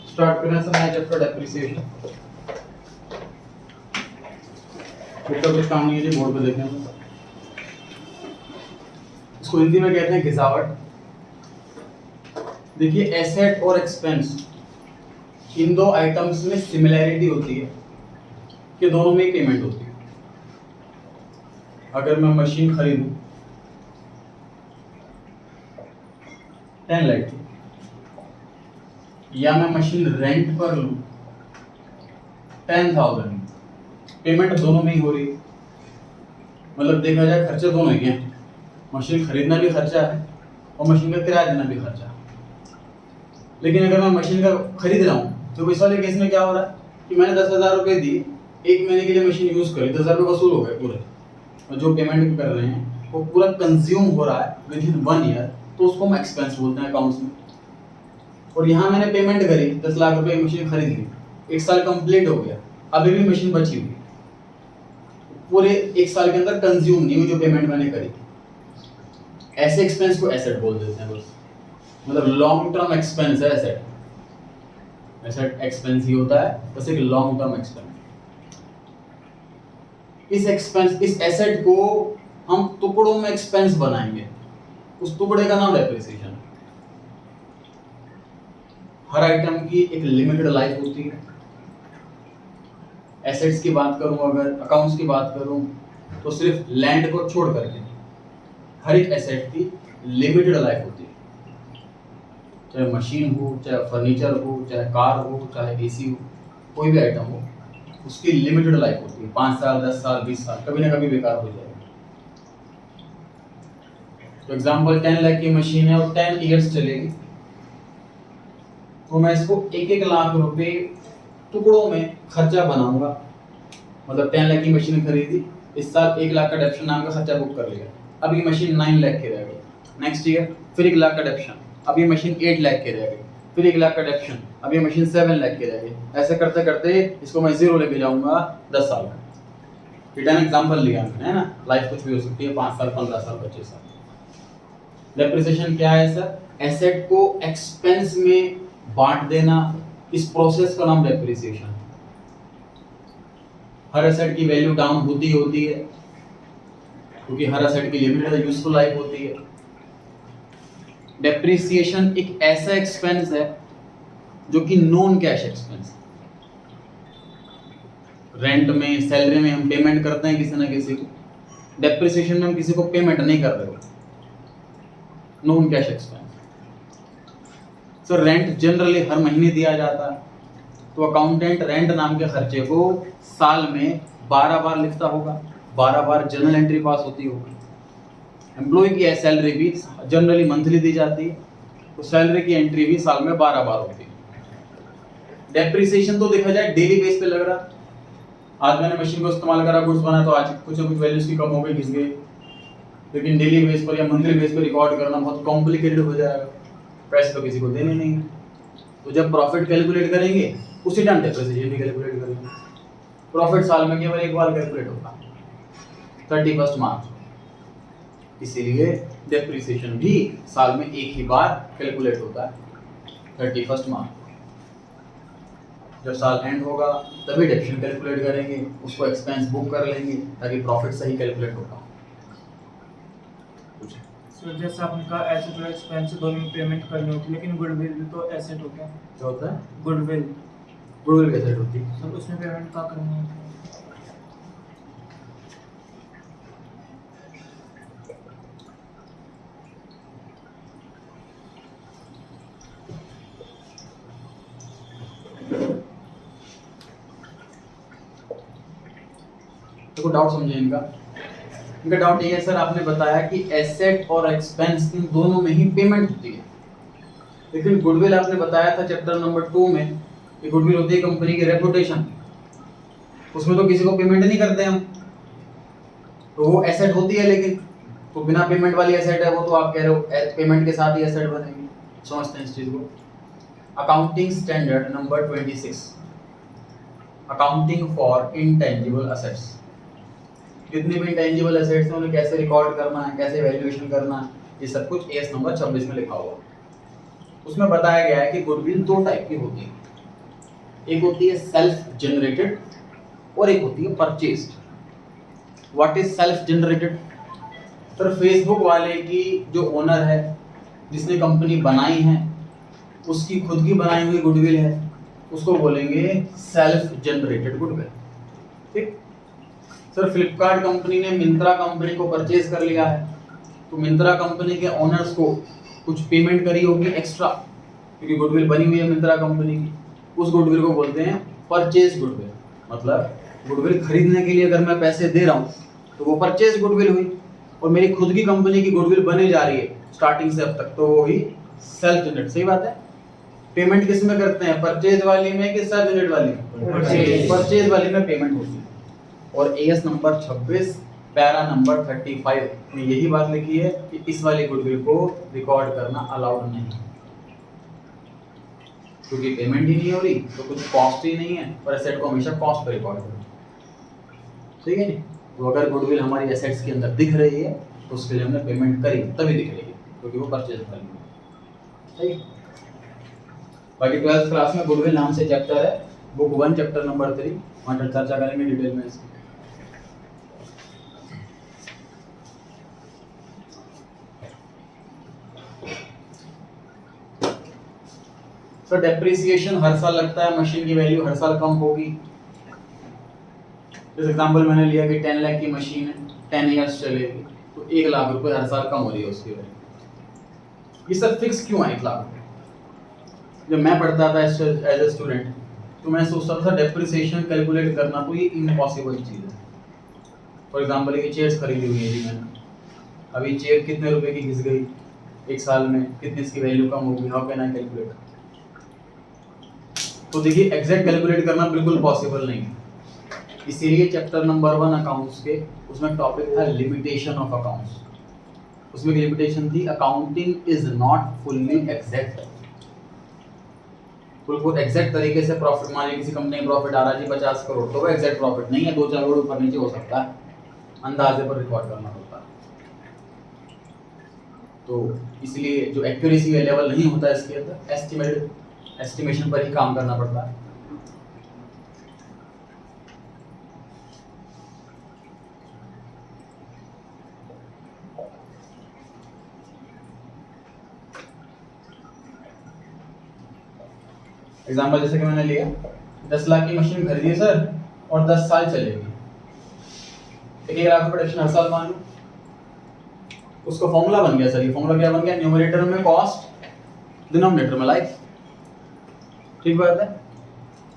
Start करने से नया चैप्टर डेप्रिसिएशन। तो कुछ काम नहीं है जी, बोर्ड पे देखें तो इसको हिंदी में कहते हैं घिसावट। देखिए एसेट और एक्सपेंस इन दो आइटम्स में सिमिलैरिटी होती है कि दोनों में पेमेंट होती है। अगर मैं मशीन खरीदूं 10 लाख की, या मैं मशीन रेंट पर लूं 10,000, पेमेंट दोनों में ही हो रही है। मतलब देखा जाए खर्चे दोनों ही हैं, मशीन खरीदना भी खर्चा है और मशीन का किराया देना भी खर्चा है। लेकिन अगर मैं मशीन का खरीद रहा हूँ तो इस वाले केस में क्या हो रहा है कि मैंने 10,000 रुपये दिए, एक महीने के लिए मशीन यूज करी, 10,000 रुपये वसूल हो गए पूरे, और जो पेमेंट कर रहे हैं वो पूरा कंज्यूम हो रहा है विद इन 1 ईयर, तो उसको हम एक्सपेंस बोलते हैं अकाउंट्स में। और यहाँ मैंने पेमेंट करी 10 लाख रुपए की मशीन खरीद ली, 1 साल कंप्लीट हो गया, अभी भी मशीन बची हुई, पूरे 1 साल के अंदर कंज्यूम नहीं हुई जो पेमेंट मैंने करी। ऐसे एक्सपेंस को एसेट बोल देते हैं बस। मतलब लॉन्ग टर्म एक्सपेंस है एसेट। एसेट एक्सपेंस ही होता है, बस एक लॉन्ग टर्म एक्सपेंस। इस एसेट को हम टुकड़ों में एक्सपेंस बनाएंगे, उस टुकड़े का नाम डेप्रिसिएशन है। हर आइटम की एक लिमिटेड लाइफ होती है। एसेट्स की बात करूं, अगर अकाउंट्स की बात करूं, तो सिर्फ लैंड को छोड़ करके हर एक एसेट की लिमिटेड लाइफ होती है। चाहे मशीन हो, चाहे फर्नीचर हो, चाहे कार हो, चाहे एसी हो, कोई भी आइटम हो, उसकी लिमिटेड लाइफ होती है। 5 साल, 10 साल, 20 साल, कभी ना कभी बेकार हो जाएगा। तो एग्जांपल 10 लाख की मशीन है और 10 इयर्स चलेगी, तो मैं इसको 1-1 लाख रुपए टुकड़ों में खर्चा बनाऊंगा। मतलब 10 लाख की मशीन खरीदी, इस साल 1 लाख का डेप्शन नाम का खर्चा बुक कर लिया, अब ये मशीन 9 लाख की रह गई। नेक्स्ट ईयर फिर 1 लाख का डेप्शन, अब ये मशीन 8 लाख की रह गई, फिर 1 लाख का डेप्शन, अब ये मशीन 7 लाख की रह गई। ऐसे करते करते इसको मैं जीरो लेके जाऊंगा 10 साल में। रिटर्न एग्जांपल लिया मैंने, है ना। लाइफ कुछ भी हो सकती है, 5 साल, 15 साल, 25 साल। डेप्रिसिएशन क्या है सर? एसेट को एक्सपेंस में बांट देना, इस प्रोसेस का नाम डेप्रिसिएशन। हर एसेट की वैल्यू डाउन होती है क्योंकि हर एसेट की लिमिटेड यूजफुल लाइफ होती है। डेप्रिसिएशन एक ऐसा एक्सपेंस है जो कि नॉन कैश एक्सपेंस। रेंट में, सैलरी में हम पेमेंट करते हैं किसी ना किसी को, डेप्रिसिएशन में हम किसी को पेमेंट नहीं कर रहे हो, non cash expense. Sir rent generally हर महीने दिया जाता है, तो अकाउंटेंट रेंट नाम के खर्चे को साल में 12 बार लिखता होगा, 12 बार जर्नल एंट्री पास होती होगी। एम्प्लॉय की सैलरी भी जनरली मंथली दी जाती है, तो सैलरी की एंट्री भी साल में 12 बार होती है। डेप्रिसिएशन तो देखा जाए डेली बेस पे लग रहा, आज मैंने मशीन को इस्तेमाल करा, गुड्स बना, तो आज कुछ ना कुछ वैल्यूज की कम हो गई, घिस गई। लेकिन डेली बेस पर या मंथली बेस पर रिकॉर्ड करना बहुत कॉम्प्लिकेटेड हो जाएगा, पैसे तो किसी को देने नहीं है। तो जब प्रॉफिट कैलकुलेट करेंगे उसी टाइम डेप्रिसिएशन भी कैलकुलेट करेंगे। प्रॉफिट साल में केवल एक बार कैलकुलेट होगा, 31 मार्च। इसीलिए डेप्रिसिएशन भी साल में एक ही बार कैलकुलेट होता है, 31 मार्च। जब साल एंड होगा तभी डेप्रिसिएशन कैलकुलेट करेंगे, उसको एक्सपेंस बुक कर लेंगे ताकि प्रॉफिट सही कैलकुलेट होगा। जैसे आपने कहा एसेट और एक्सपेंस दोनों में पेमेंट करनी होती है, लेकिन गुडविल भी तो एसेट होता है। क्या होता है? गुडविल गुडविल एसेट होती है। सर उसमें पेमेंट क्या करनी है? तो डाउट समझे इनका डाउट ये है सर, आपने बताया कि एसेट और एक्सपेंस इन दोनों में ही पेमेंट होती है, लेकिन गुडविल आपने बताया था चैप्टर नंबर 2 में कि गुडविल होती है कंपनी की रेपुटेशन, उसमें तो किसी को पेमेंट नहीं करते हम, तो वो एसेट होती है। लेकिन तो बिना पेमेंट वाली एसेट है वो, तो आप कह रहे हो पेमेंट के साथ ही एसेट बनेगी। समझते हैं इस चीज को। Accounting standard number 26, accounting for intangible assets. जितनी भी इंटेंजिबल एसेट्स हैं उन्हें कैसे रिकॉर्ड करना है, कैसे वैल्यूएशन करना है, ये सब कुछ एएस नंबर 26 में लिखा हुआ। उसमें बताया गया है कि गुडविल दो टाइप की होती है, एक होती है सेल्फ जनरेटेड और एक होती है purchased. What is self generated? Sir Facebook वाले की जो ओनर है, जिसने कंपनी बनाई है, उसकी खुद की बनाई हुई गुडविल है, उसको बोलेंगे सेल्फ जनरेटेड गुडविल। ठीक। सर फ्लिपकार्ट कंपनी ने मिंत्रा कंपनी को परचेज कर लिया है, तो मिंत्रा कंपनी के ओनर्स को कुछ पेमेंट करी होगी एक्स्ट्रा, क्योंकि गुडविल बनी हुई है मिंत्रा कंपनी की, उस गुडविल को बोलते हैं परचेज गुडविल। मतलब गुडविल खरीदने के लिए अगर मैं पैसे दे रहा हूँ तो वो परचेज गुडविल हुई, और मेरी खुद की कंपनी की गुडविल बनी जा रही है स्टार्टिंग से अब तक, तो वो ही सेल्फ जनरेट। सही बात है। पेमेंट किस में करते हैं, परचेज वाली में कि सेल्फ जनरेट वाली में? परचेज वाली में पेमेंट होती है। और एएस नंबर 26 पैरा नंबर 35 में यही बात लिखी है कि इस वाली गुडविल को रिकॉर्ड करना अलाउड नहीं, क्योंकि पेमेंट ही नहीं हो रही तो कुछ कॉस्ट ही नहीं है, और एसेट को हमेशा कॉस्ट पर रिकॉर्ड करो। ठीक है। तो अगर गुडविल हमारी एसेट्स के अंदर दिख रही है तो उसके लिए हमने पेमेंट करी तभी दिख रही है, क्योंकि वो परचेज कर ली। सही। बाकी 12th क्लास में गुडविल नाम से चैप्टर है, बुक 1 चैप्टर नंबर 3, वहाँ पर चर्चा करेंगे डिटेल में इसकी। सर डेप्रिसिएशन हर साल लगता है, मशीन की वैल्यू हर साल कम होगी। जैसे एग्जांपल मैंने लिया कि 10 लाख की मशीन है, 10 ईयर्स चलेगी, तो 1 लाख रुपए हर साल कम हो रही है उसकी वैल्यू। ये सर फिक्स क्यों है 1 लाख रुपए? जब मैं पढ़ता था एज ए स्टूडेंट तो मैं सोचता था डेप्रिसिएशन कैलकुलेट करना तो ये इम्पॉसिबल चीज़ है। फॉर एग्जांपल ये चेयर्स खरीदी हुई है जी मैंने, अभी चेयर कितने रुपए की घिस गई, 1 साल में कितनी इसकी वैल्यू कम होगी, हाउ कैन आई कैलकुलेट? तो देखिए एग्जैक्ट कैलकुलेट करना बिल्कुल पॉसिबल नहीं है। इसीलिए चैप्टर नंबर 1 अकाउंट्स के उसमें टॉपिक था लिमिटेशन ऑफ अकाउंट्स। उसमें लिमिटेशन थी accounting is not fully exact. बिल्कुल एग्जैक्ट तरीके से प्रॉफिट, मान लीजिए किसी कंपनी में प्रॉफिट आ रहा है जी 50 करोड़, तो वो एग्जैक्ट प्रॉफिट नहीं है, 2-4 करोड़ ऊपर नीचे हो सकता है, अंदाजे पर रिकॉर्ड करना होता है। तो इसलिए जो एक्यूरेसी लेवल नहीं होता है इसके अंदर, एस्टिमेशन पर ही काम करना पड़ता है। एग्जाम्पल जैसे कि मैंने लिया 10 लाख की मशीन खरीदी है सर और 10 साल चलेगी, 1 लाख रुपए प्रोडक्शन हर साल मान लो, उसका फॉर्मूला बन गया सर। ये फॉर्मूला क्या बन गया? न्यूमरेटर में कॉस्ट, डिनोमिनेटर में लाइफ। ठीक बात है।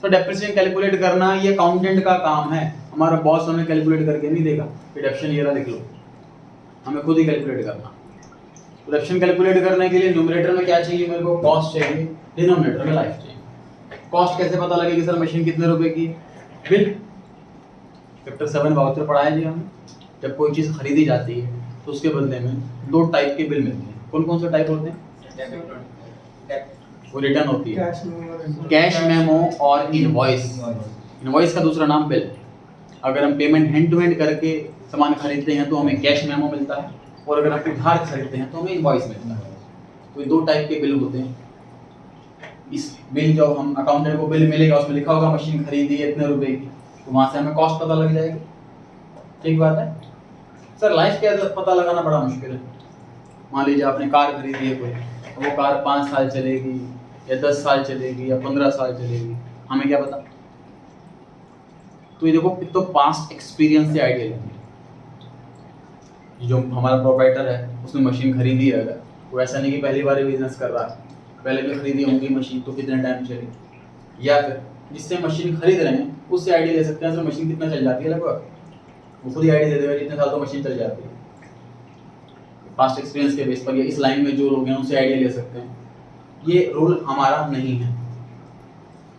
तो डेप्रिसिएशन कैलकुलेट करना ये अकाउंटेंट का काम है, हमारा बॉस हमें कैलकुलेट करके नहीं देगा। डिडक्शन ये रहा लिख लो, हमें खुद ही कैलकुलेट करना। डिडक्शन कैलकुलेट करने के लिए न्यूमरेटर में क्या चाहिए मेरे को? कॉस्ट चाहिए, डिनोमिनेटर में लाइफ चाहिए। कॉस्ट कैसे पता लगेगी सर? मशीन कितने रुपए की? बिल, चैप्टर 7 वाउचर पढ़ाया जी हमने। जब कोई चीज़ खरीदी जाती है तो उसके बदले में 2 टाइप के बिल मिलते हैं। कौन कौन से टाइप होते हैं? वो रिटर्न होती है, कैश मेमो और इनवॉइस। इनवॉइस का दूसरा नाम बिल। अगर हम पेमेंट हैंड टू हैंड करके सामान खरीदते हैं तो हमें कैश मेमो मिलता है, और अगर हम उधार खरीदते हैं तो हमें इनवॉइस मिलता है। तो ये 2 टाइप के बिल होते हैं। इस बिल जो हम अकाउंटेंट को बिल मिलेगा उसमें लिखा होगा मशीन खरीदी है इतने रुपए की, तो वहाँ से हमें कॉस्ट पता लग जाएगी। ठीक बात है सर। लाइफ क्या पता लगाना बड़ा मुश्किल है। मान लीजिए आपने कार खरीदी है कोई, तो वो कार 5 साल चलेगी या 10 साल चलेगी या 15 साल चलेगी, हमें क्या पता? तो ये देखो, तो पास्ट एक्सपीरियंस से आइडिया लेंगे। जो हमारा प्रोप्राइटर है उसने मशीन खरीदी है, अगर वो ऐसा नहीं कि पहली बार बिजनेस कर रहा है, पहले भी खरीदी होंगी मशीन तो कितने टाइम चली, या फिर जिससे मशीन खरीद रहे हैं उससे आइडिया ले सकते हैं सर मशीन कितना चल जाती है लगभग, वो खुद ही आइडिया दे देगा जितने साल तो मशीन चल जाती है। पास्ट एक्सपीरियंस के बेस पर या इस लाइन में जो लोग हैं उनसे आइडिया ले सकते हैं। ये रूल हमारा नहीं है।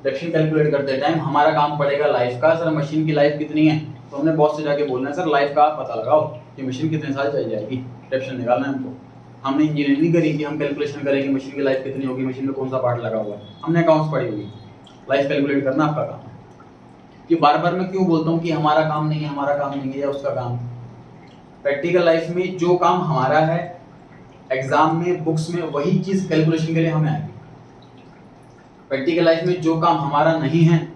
डिडक्शन कैलकुलेट करते टाइम हमारा काम पड़ेगा लाइफ का। सर मशीन की लाइफ कितनी है, तो हमने बॉस से जाके बोलना है सर लाइफ का आप पता लगाओ कि मशीन कितने साल चल जाएगी, डिडक्शन निकालना है हमको। हमने इंजीनियरिंग नहीं करी कि हम कैलकुलेशन करें कि मशीन की लाइफ कितनी होगी, मशीन में कौन सा पार्ट लगा हुआ है। हमने अकाउंट्स पढ़ी हुई, लाइफ कैलकुलेट करना आपका काम है। कि बार बार मैं क्यों बोलता हूँ कि हमारा काम नहीं है, हमारा काम नहीं है या उसका काम। प्रैक्टिकल लाइफ में जो काम हमारा है एग्जाम में बुक्स में वही चीज कैलकुलेशन के लिए हमें आएगी। प्रैक्टिकल लाइफ में जो काम हमारा नहीं है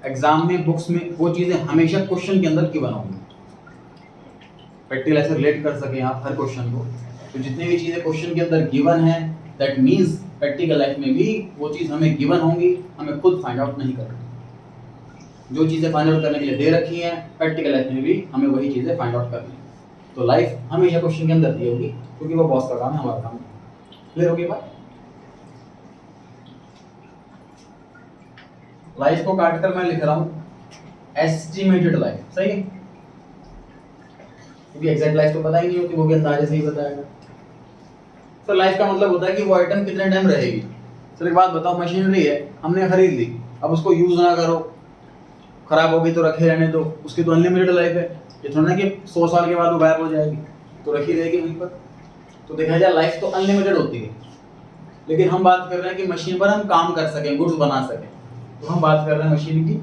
एग्जाम में बुक्स में वो चीजें हमेशा क्वेश्चन के अंदर गिवन होंगी। प्रैक्टिकल लाइफ से रिलेट कर सके आप हर क्वेश्चन को, तो जितनी भी चीजें क्वेश्चन के अंदर गिवन है दैट मीन्स प्रैक्टिकल लाइफ में भी वो चीज हमें गिवन होंगी, हमें खुद फाइंड आउट नहीं करनी। जो चीजें फाइंड आउट करने के लिए दे रखी हैं प्रैक्टिकल लाइफ में भी हमें वही चीजें फाइंड आउट करनी है। तो लाइफ हमेशा क्वेश्चन के अंदर दी होगी क्योंकि वो बॉस का काम है, हमारा काम है। क्लियर होगी बात? लाइफ को काटकर मैं लिख रहा हूँ एस्टिमेटेड लाइफ, सही है, क्योंकि एग्जैक्ट लाइफ तो पता ही नहीं होती, वो भी अंदाजे से ही बताएगा। सर लाइफ का मतलब होता है कि वो आइटम कितने टाइम रहेगी। सर एक बात बताओ, मशीनरी है हमने खरीद ली, अब उसको यूज ना करो, खराब हो गई तो रखे रहने दो, उसकी तो अनलिमिटेड लाइफ है। ये थोड़ा ना कि 100 साल के बाद वो गायब हो जाएगी, तो रखी रहेगी वहीं पर। तो देखा जाए लाइफ तो अनलिमिटेड होती है, लेकिन हम बात कर रहे हैं कि मशीन पर हम काम कर सकें, गुड्स बना सकें, तो हम बात कर रहे हैं मशीन की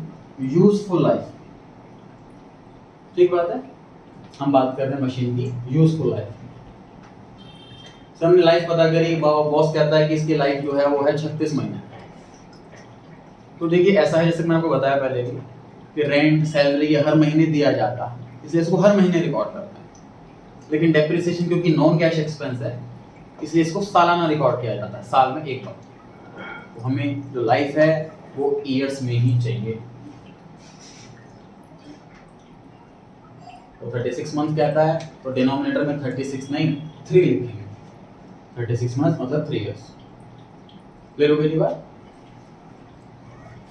यूजफुल लाइफ। ठीक बात है, हम बात कर रहे हैं मशीन की यूजफुल लाइफ। सर हमने लाइफ पता करी, बॉस कहता है कि इसकी लाइफ जो है वो है 36 महीने। तो देखिए ऐसा है जैसे मैंने आपको बताया पहले भी कि रेंट सैलरी ये हर महीने दिया जाता है, इसलिए इसको हर महीने रिकॉर्ड करते हैं। लेकिन डेप्रिसिएशन क्योंकि नॉन कैश एक्सपेंस है इसलिए इसको सालाना रिकॉर्ड किया जाता है, साल में एक बार। तो हमें जो लाइफ है वो ईयर्स में ही चाहिए। तो 36 मंथ कहता है तो डिनोमिनेटर में 36 नहीं 3 लिखेंगे। 36 मंथ मतलब 3 इयर्स। क्लियर हो गई बात?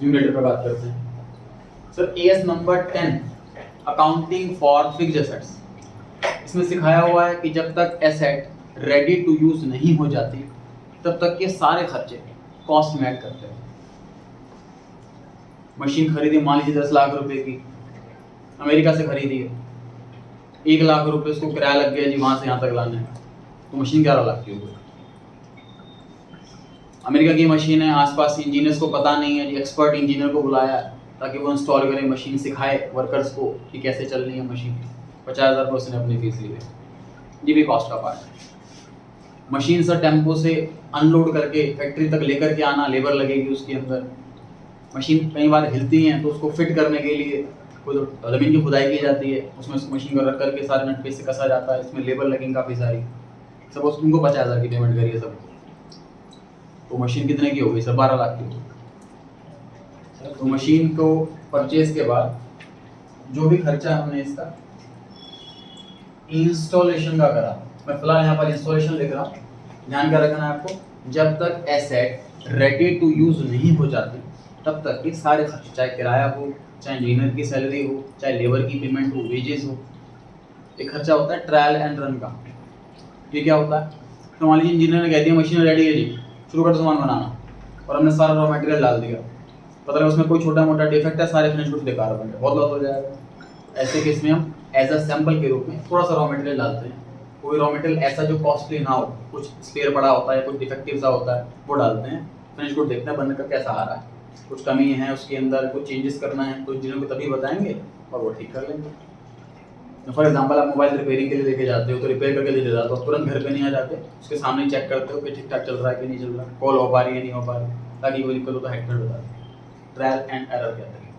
न्यूमरेटर पर बात करते हैं। Sir as number 10 accounting for fixed assets, इसमें सिखाया हुआ है कि जब तक एसेट रेडी टू यूज नहीं हो जाती तब तक के सारे खर्चे कॉस्ट में ऐड करते हैं। मशीन खरीदी मान लीजिए 10 लाख रुपए की, अमेरिका से खरीदी है, 1 लाख रुपए उसको किराया लग गया जी वहां से यहाँ तक लाने है, तो मशीन 11 लाख की हो गई। अमेरिका की मशीन है, आसपास इंजीनियर्स को पता नहीं है जी, एक्सपर्ट इंजीनियर को बुलाया ताकि वो इंस्टॉल करे मशीन, सिखाए वर्कर्स को कि कैसे चलनी है मशीन। 50,000 रुपये उसने अपनी फीस ली है, ये भी कॉस्ट का पार्ट है। मशीन सर टेम्पो से अनलोड करके फैक्ट्री तक लेकर के आना, लेबर लगेगी उसके अंदर। मशीन कई बार हिलती हैं तो उसको फिट करने के लिए कोई तो ज़मीन की खुदाई की जाती है, उसमें उस मशीन को रख करके सारे नट पे से कसा जाता है, इसमें लेबर लगेंगे काफ़ी सारी। सपोज उनको 50,000 की पेमेंट करिए सब, तो मशीन कितने की होगी सर? 12 लाख की होगी। तो मशीन को परचेज के बाद जो भी खर्चा हमने इसका इंस्टॉलेशन का करा, मैं फिलहाल यहाँ पर इंस्टॉलेशन लिख रहा हूँ, ध्यान क्या रखना है आपको, जब तक एसेट रेडी टू यूज नहीं हो जाती तब तक के सारे खर्च, चाहे किराया हो, चाहे इंजीनियर की सैलरी हो, चाहे लेबर की पेमेंट हो, वेजेस हो। एक खर्चा होता है ट्रायल एंड रन का। ये क्या होता है? तो मान लीजिए इंजीनियर ने कह दिया मशीन रेडी है जी, शुरू कर सामान बनाना, और हमने सारा रॉ मटेरियल डाल दिया, पता नहीं उसमें कोई छोटा मोटा डिफेक्ट है, सारे फिनिश गुड्स बेकार बन गए, बहुत लॉस हो जाएगा। ऐसे केस में हम एज अ सैंपल के रूप में थोड़ा सा रॉ मटेरियल डालते हैं, कोई रॉ मटेरियल ऐसा जो कॉस्टली ना हो, कुछ स्पेयर पड़ा होता है, कुछ डिफेक्टिव सा होता है, वो डालते हैं। फिनिश गुड देखते हैं बनने का कैसा आ रहा है, कुछ कमी है उसके अंदर, कुछ चेंजेस करना है तो इंजीनियर को तभी बताएंगे और वो ठीक कर लेंगे। फॉर एग्जांपल आप मोबाइल रिपेयरिंग के लिए लेके जाते हो तो रिपेयर करके ले जाते हो, तुरंत घर पे नहीं आ जाते, उसके सामने चेक करते हो कि ठीक ठाक चल रहा है कि नहीं चल रहा, कॉल हो पा रही है नहीं हो पा रही, ताकि कोई दिक्कत हो तो हेक्टर बता दें। ट्रायल एंड एरर कहते हैं।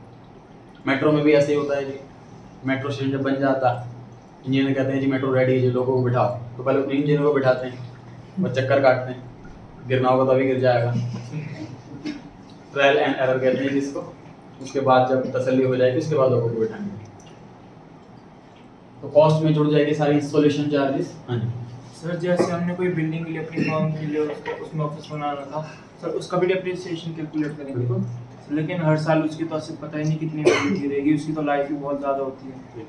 मेट्रो में भी ऐसे ही होता है जी, मेट्रो स्टेशन जब बन जाता इंजीनियर कहते हैं जी मेट्रो रेडी है जी, लोगों को बिठाओ, तो पहले उतने इंजीनियर को बिठाते हैं, वो चक्कर काटते हैं, गिरना होगा तभी गिर जाएगा। ट्रायल एंड एरर कहते हैं जिसको। उसके बाद जब तसल्ली हो जाएगी उसके बाद लोगों को बिठाएंगे, तो कॉस्ट में जुड़ जाएगी सारी इंस्टॉलेशन चार्जेस। हाँ जी सर, जैसे हमने कोई बिल्डिंग के लिए अपनी फर्म के लिए उसमें ऑफिस बनाना था सर, उसका भी डेप्रिसिएशन कैलकुलेट करेंगे बिल्कुल, लेकिन हर साल उसकी तो ऐसे पता ही नहीं कितनी वैल्यू रहेगी, उसकी तो लाइफ भी बहुत ज़्यादा होती है।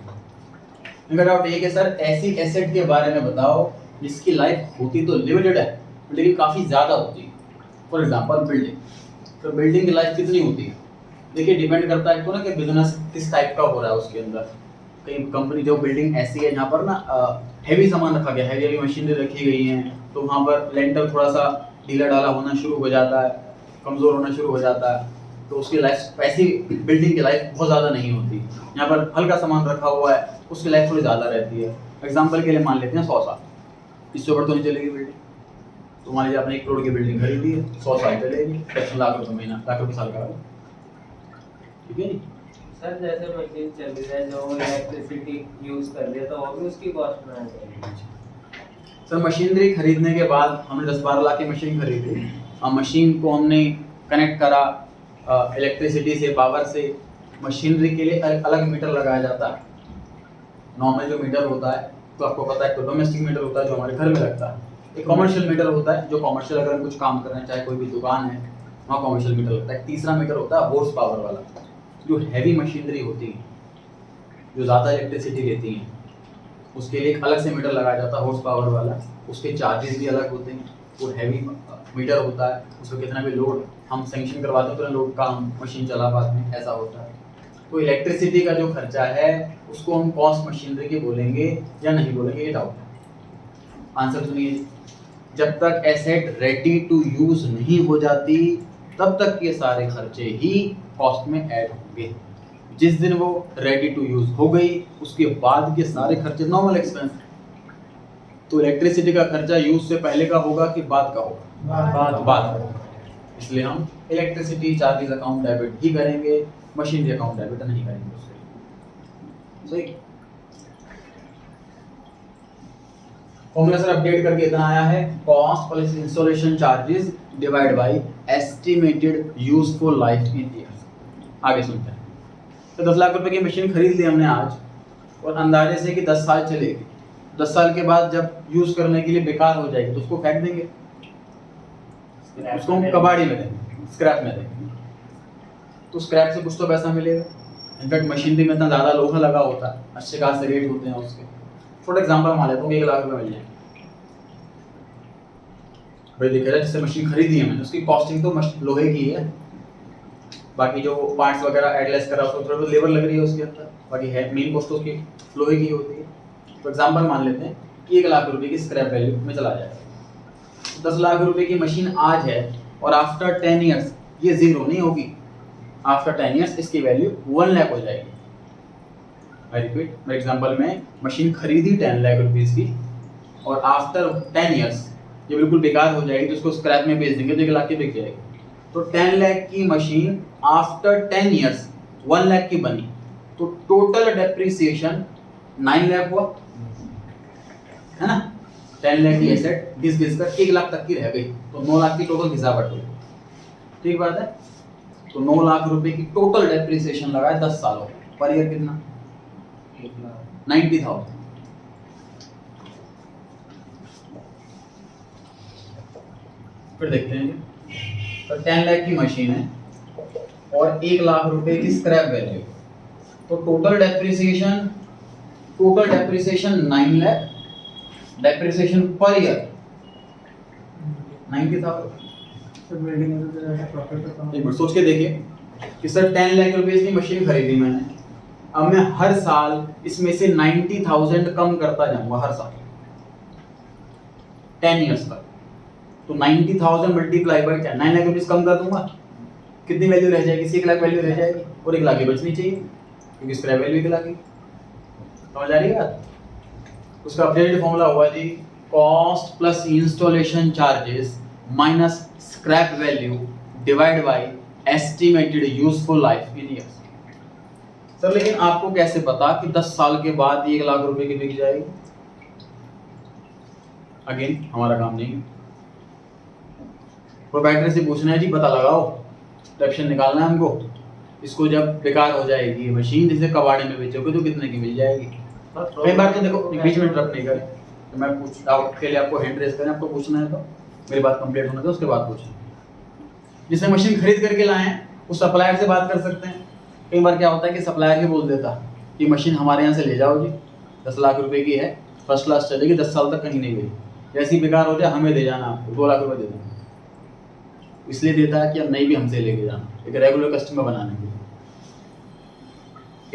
इनका डाउट ये कि सर ऐसी एसेट के बारे में बताओ जिसकी लाइफ होती तो लिमिटेड है लेकिन काफ़ी ज़्यादा होती है। फॉर एग्जांपल बिल्डिंग, तो बिल्डिंग की लाइफ कितनी होती है? देखिए डिपेंड करता है तो ना कि बिजनेस किस टाइप का हो रहा है उसके अंदर। कई कंपनी जो बिल्डिंग ऐसी है जहाँ पर ना हैवी सामान रखा गया, हैवी मशीनरी रखी गई हैं, तो वहाँ पर लेंटर थोड़ा सा ढीला ढाला होना शुरू हो जाता है, कमज़ोर होना शुरू हो जाता है, तो उसकी लाइफ ऐसी बिल्डिंग की लाइफ बहुत ज़्यादा नहीं होती। यहाँ पर हल्का सामान रखा हुआ है, उसकी लाइफ थोड़ी ज़्यादा रहती है। एग्जाम्पल के लिए मान लेते हैं 100 साल, इससे ऊपर तो नहीं चलेगी बिल्डिंग। तो मान लीजिए आपने 1 करोड़ की बिल्डिंग खरीदी है, 100 साल चलेगी, 10 लाख रुपये महीना, लाख रुपये साल का, ठीक है। सर जैसे मशीन चल रही है जो इलेक्ट्रिसिटी यूज कर रही है तो वो भी उसकी कॉस्ट में आ जाएगी। सर मशीनरी खरीदने के बाद हमने 10-12 लाख की मशीन खरीदी, और मशीन को हमने कनेक्ट करा इलेक्ट्रिसिटी से, पावर से। मशीनरी के लिए अलग मीटर लगाया जाता है। नॉर्मल जो मीटर होता है तो आपको पता है, तो डोमेस्टिक मीटर होता है जो हमारे घर में लगता है, एक कॉमर्शियल मीटर होता है जो कॉमर्शियल अगर हम कुछ काम कर रहे हैं, चाहे कोई भी दुकान है वहाँ कॉमर्शियल मीटर लगता है। तीसरा मीटर होता है हॉर्स पावर वाला, जो हैवी मशीनरी होती है, जो ज़्यादा इलेक्ट्रिसिटी लेती हैं, उसके लिए एक अलग से मीटर लगाया जाता है हॉर्स पावर वाला। उसके चार्जेस भी अलग होते हैं। वो हैवी मीटर होता है, उसको कितना भी लोड हम सेंक्शन करवाते हैं तो लोड का हम मशीन चला पाते हैं, ऐसा होता है। तो इलेक्ट्रिसिटी का जो खर्चा है उसको हम कॉस्ट मशीनरी के बोलेंगे या नहीं बोलेंगे, ये डाउट है। आंसर सुनिए, जब तक एसेट रेडी टू यूज नहीं हो जाती तब तक ये सारे खर्चे ही कॉस्ट में ऐड होंगे। जिस दिन वो रेडी टू यूज हो गई उसके बाद के सारे खर्चे नॉर्मल एक्सपेंस। तो इलेक्ट्रिसिटी का खर्चा यूज से पहले का होगा कि बाद का होगा? बाद। इसलिए हम इलेक्ट्रिसिटी चार्जेस अकाउंट डेबिट ही करेंगे, मशीनरी अकाउंट डेबिट नहीं करेंगे उसके। सही। फॉर्मूला सर अपडेट करके इतना आया है, cost plus installation charges divide by estimated useful life in years. आगे सुनते हैं। तो 10 लाख रुपए की मशीन खरीद ली हमने आज, और अंदाजे से कि 10 साल चलेगी। 10 साल के बाद जब यूज करने के लिए बेकार हो जाएगी तो उसको फेंक देंगे, उसको हम कबाड़ी में देंगे, स्क्रैप में देंगे। तो स्क्रैप से कुछ तो पैसा मिलेगा। इनफैक्ट मशीनरी में इतना ज़्यादा लोहा लगा होता है, अच्छे खासे रेट होते हैं उसके। छोटा एग्जांपल मान लेता हूँ, 1 लाख रुपए मिल जाएंगे भाई। देखा जाए जिससे मशीन खरीदी है मैंने, उसकी कॉस्टिंग तो लोहे की है, बाकी जो पार्ट्स वगैरह एडलेस करा उसको थोड़ा लेबर लग रही है उसके अंदर, बाकी है मेन कॉस्ट उसकी लोहे की होती है। तो एग्जांपल मान लेते हैं कि 1 लाख रुपए की स्क्रैप वैल्यू में चला जाएगा। 10 लाख रुपए की मशीन आज है और आफ्टर 10 ईयर्स ये जीरो नहीं होगी। आफ्टर 10 ईयर्स इसकी वैल्यू 1 लाख हो जाएगी। आई रिपीट, मेरे एग्जांपल में मशीन खरीदी 10 लाख रुपीस की, और आफ्टर 10 ईयर्स ये बिल्कुल बेकार हो जाएगी तो उसको स्क्रैप में बेच देंगे तो 1 लाख की बिक जाएगी। तो 10 लाख की मशीन आफ्टर 10 ईयर्स 1 लाख की बनी, तो टोटल डेप्रिसिएशन 9 लाख हुआ, है ना। 10 लाख की एसेट घिस कर 1 लाख तक की रह गई, तो 9 लाख की टोटल घिसावट हुई। ठीक बात है। तो 9 लाख रुपए की टोटल डेप्रिसिएशन लगाए 10 सालों पर ईयर कितना? 90,000। फिर देखते हैं। तो 10 लाख की मशीन है और 1 लाख रुपए की स्क्रैप वैल्यू, तो total depreciation 9 lakh, depreciation per year 90,000। एक बार सोच के देखिए कि सर 10 लाख रुपए की मशीन खरीदी मैंने, अब मैं हर साल इसमें से 90,000 कम करता जाऊंगा हर साल 10 ईयर्स तक। तो 90,000 मल्टीप्लाई बाय 10, 9 लाख रुपीस कम कर दूंगा, कितनी वैल्यू रह जाएगी? 1 लाख वैल्यू रह जाएगी, और 1 लाख की बचनी चाहिए क्योंकि स्क्रैप वैल्यू 1 लाख की। समझ आ रही है बात? उसका अपडेटेड फॉर्मूला हुआ जी, cost plus installation charges minus scrap value divide by estimated useful life in years. Sir लेकिन आपको कैसे पता कि 10 साल के बाद 1 लाख रुपए की बिक जाएगी? अगेन हमारा काम नहीं है, प्रोप्राइटर से पूछना है जी पता लगाओ, डेप्शन निकालना है हमको। इसको जब बेकार हो जाएगी मशीन, जिसे कबाड़े में बेचोगे तो कितने की मिल जाएगी? कई बार तो देखो बीच में इंटरप्ट नहीं करें, तो मैं पूछ डाउट के लिए आपको हैंड रेज करें, आपको पूछना है तो मेरी बात कंप्लीट होने दो, उसके बाद पूछें। जिसने मशीन खरीद करके लाए हैं उस सप्लायर से बात कर सकते हैं। कई बार क्या होता है कि सप्लायर ही बोल देता कि मशीन हमारे यहाँ से ले जाओ जी, 10 लाख रुपए की है, फर्स्ट क्लास चलेगी, 10 साल तक कहीं नहीं गई, जैसी बेकार हो जाए हमें दे जाना, आपको 2 लाख रुपए दे देना। इसलिए देता है कि अब नहीं भी हमसे लेके जाना, एक रेगुलर कस्टमर बनाने के लिए।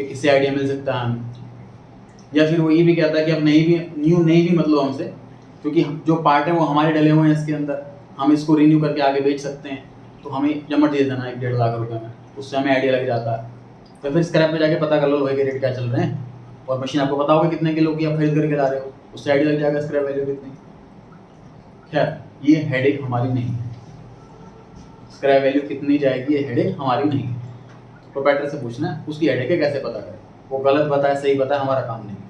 एक इससे आइडिया मिल सकता है हमें। या फिर वो ये भी कहता है कि अब नहीं भी मतलब हमसे, क्योंकि जो पार्ट है वो हमारे डले हुए हैं इसके अंदर, हम इसको रिन्यू करके आगे बेच सकते हैं, तो हमें जमट दे देना 1-1.5 लाख रुपए में, उससे हमें आइडिया लग जाता है। तो फिर स्क्रैप में जाके पता कर लो लोहे के रेट क्या चल रहे हैं, और मशीन आपको पता होगा कितने किलो की आप खरीद करके ला रहे हो, उससे आइडिया लग जाएगा स्क्रैप वैल्यू कितनी। खैर ये हेडेक हमारी नहीं है, स्क्रैप वैल्यू कितनी जाएगी ये हेडेक हमारी नहीं है। प्रोप्राइटर से पूछना है उसकी हेडेक है कैसे पता करें, वो गलत बताए सही बताए हमारा काम नहीं है।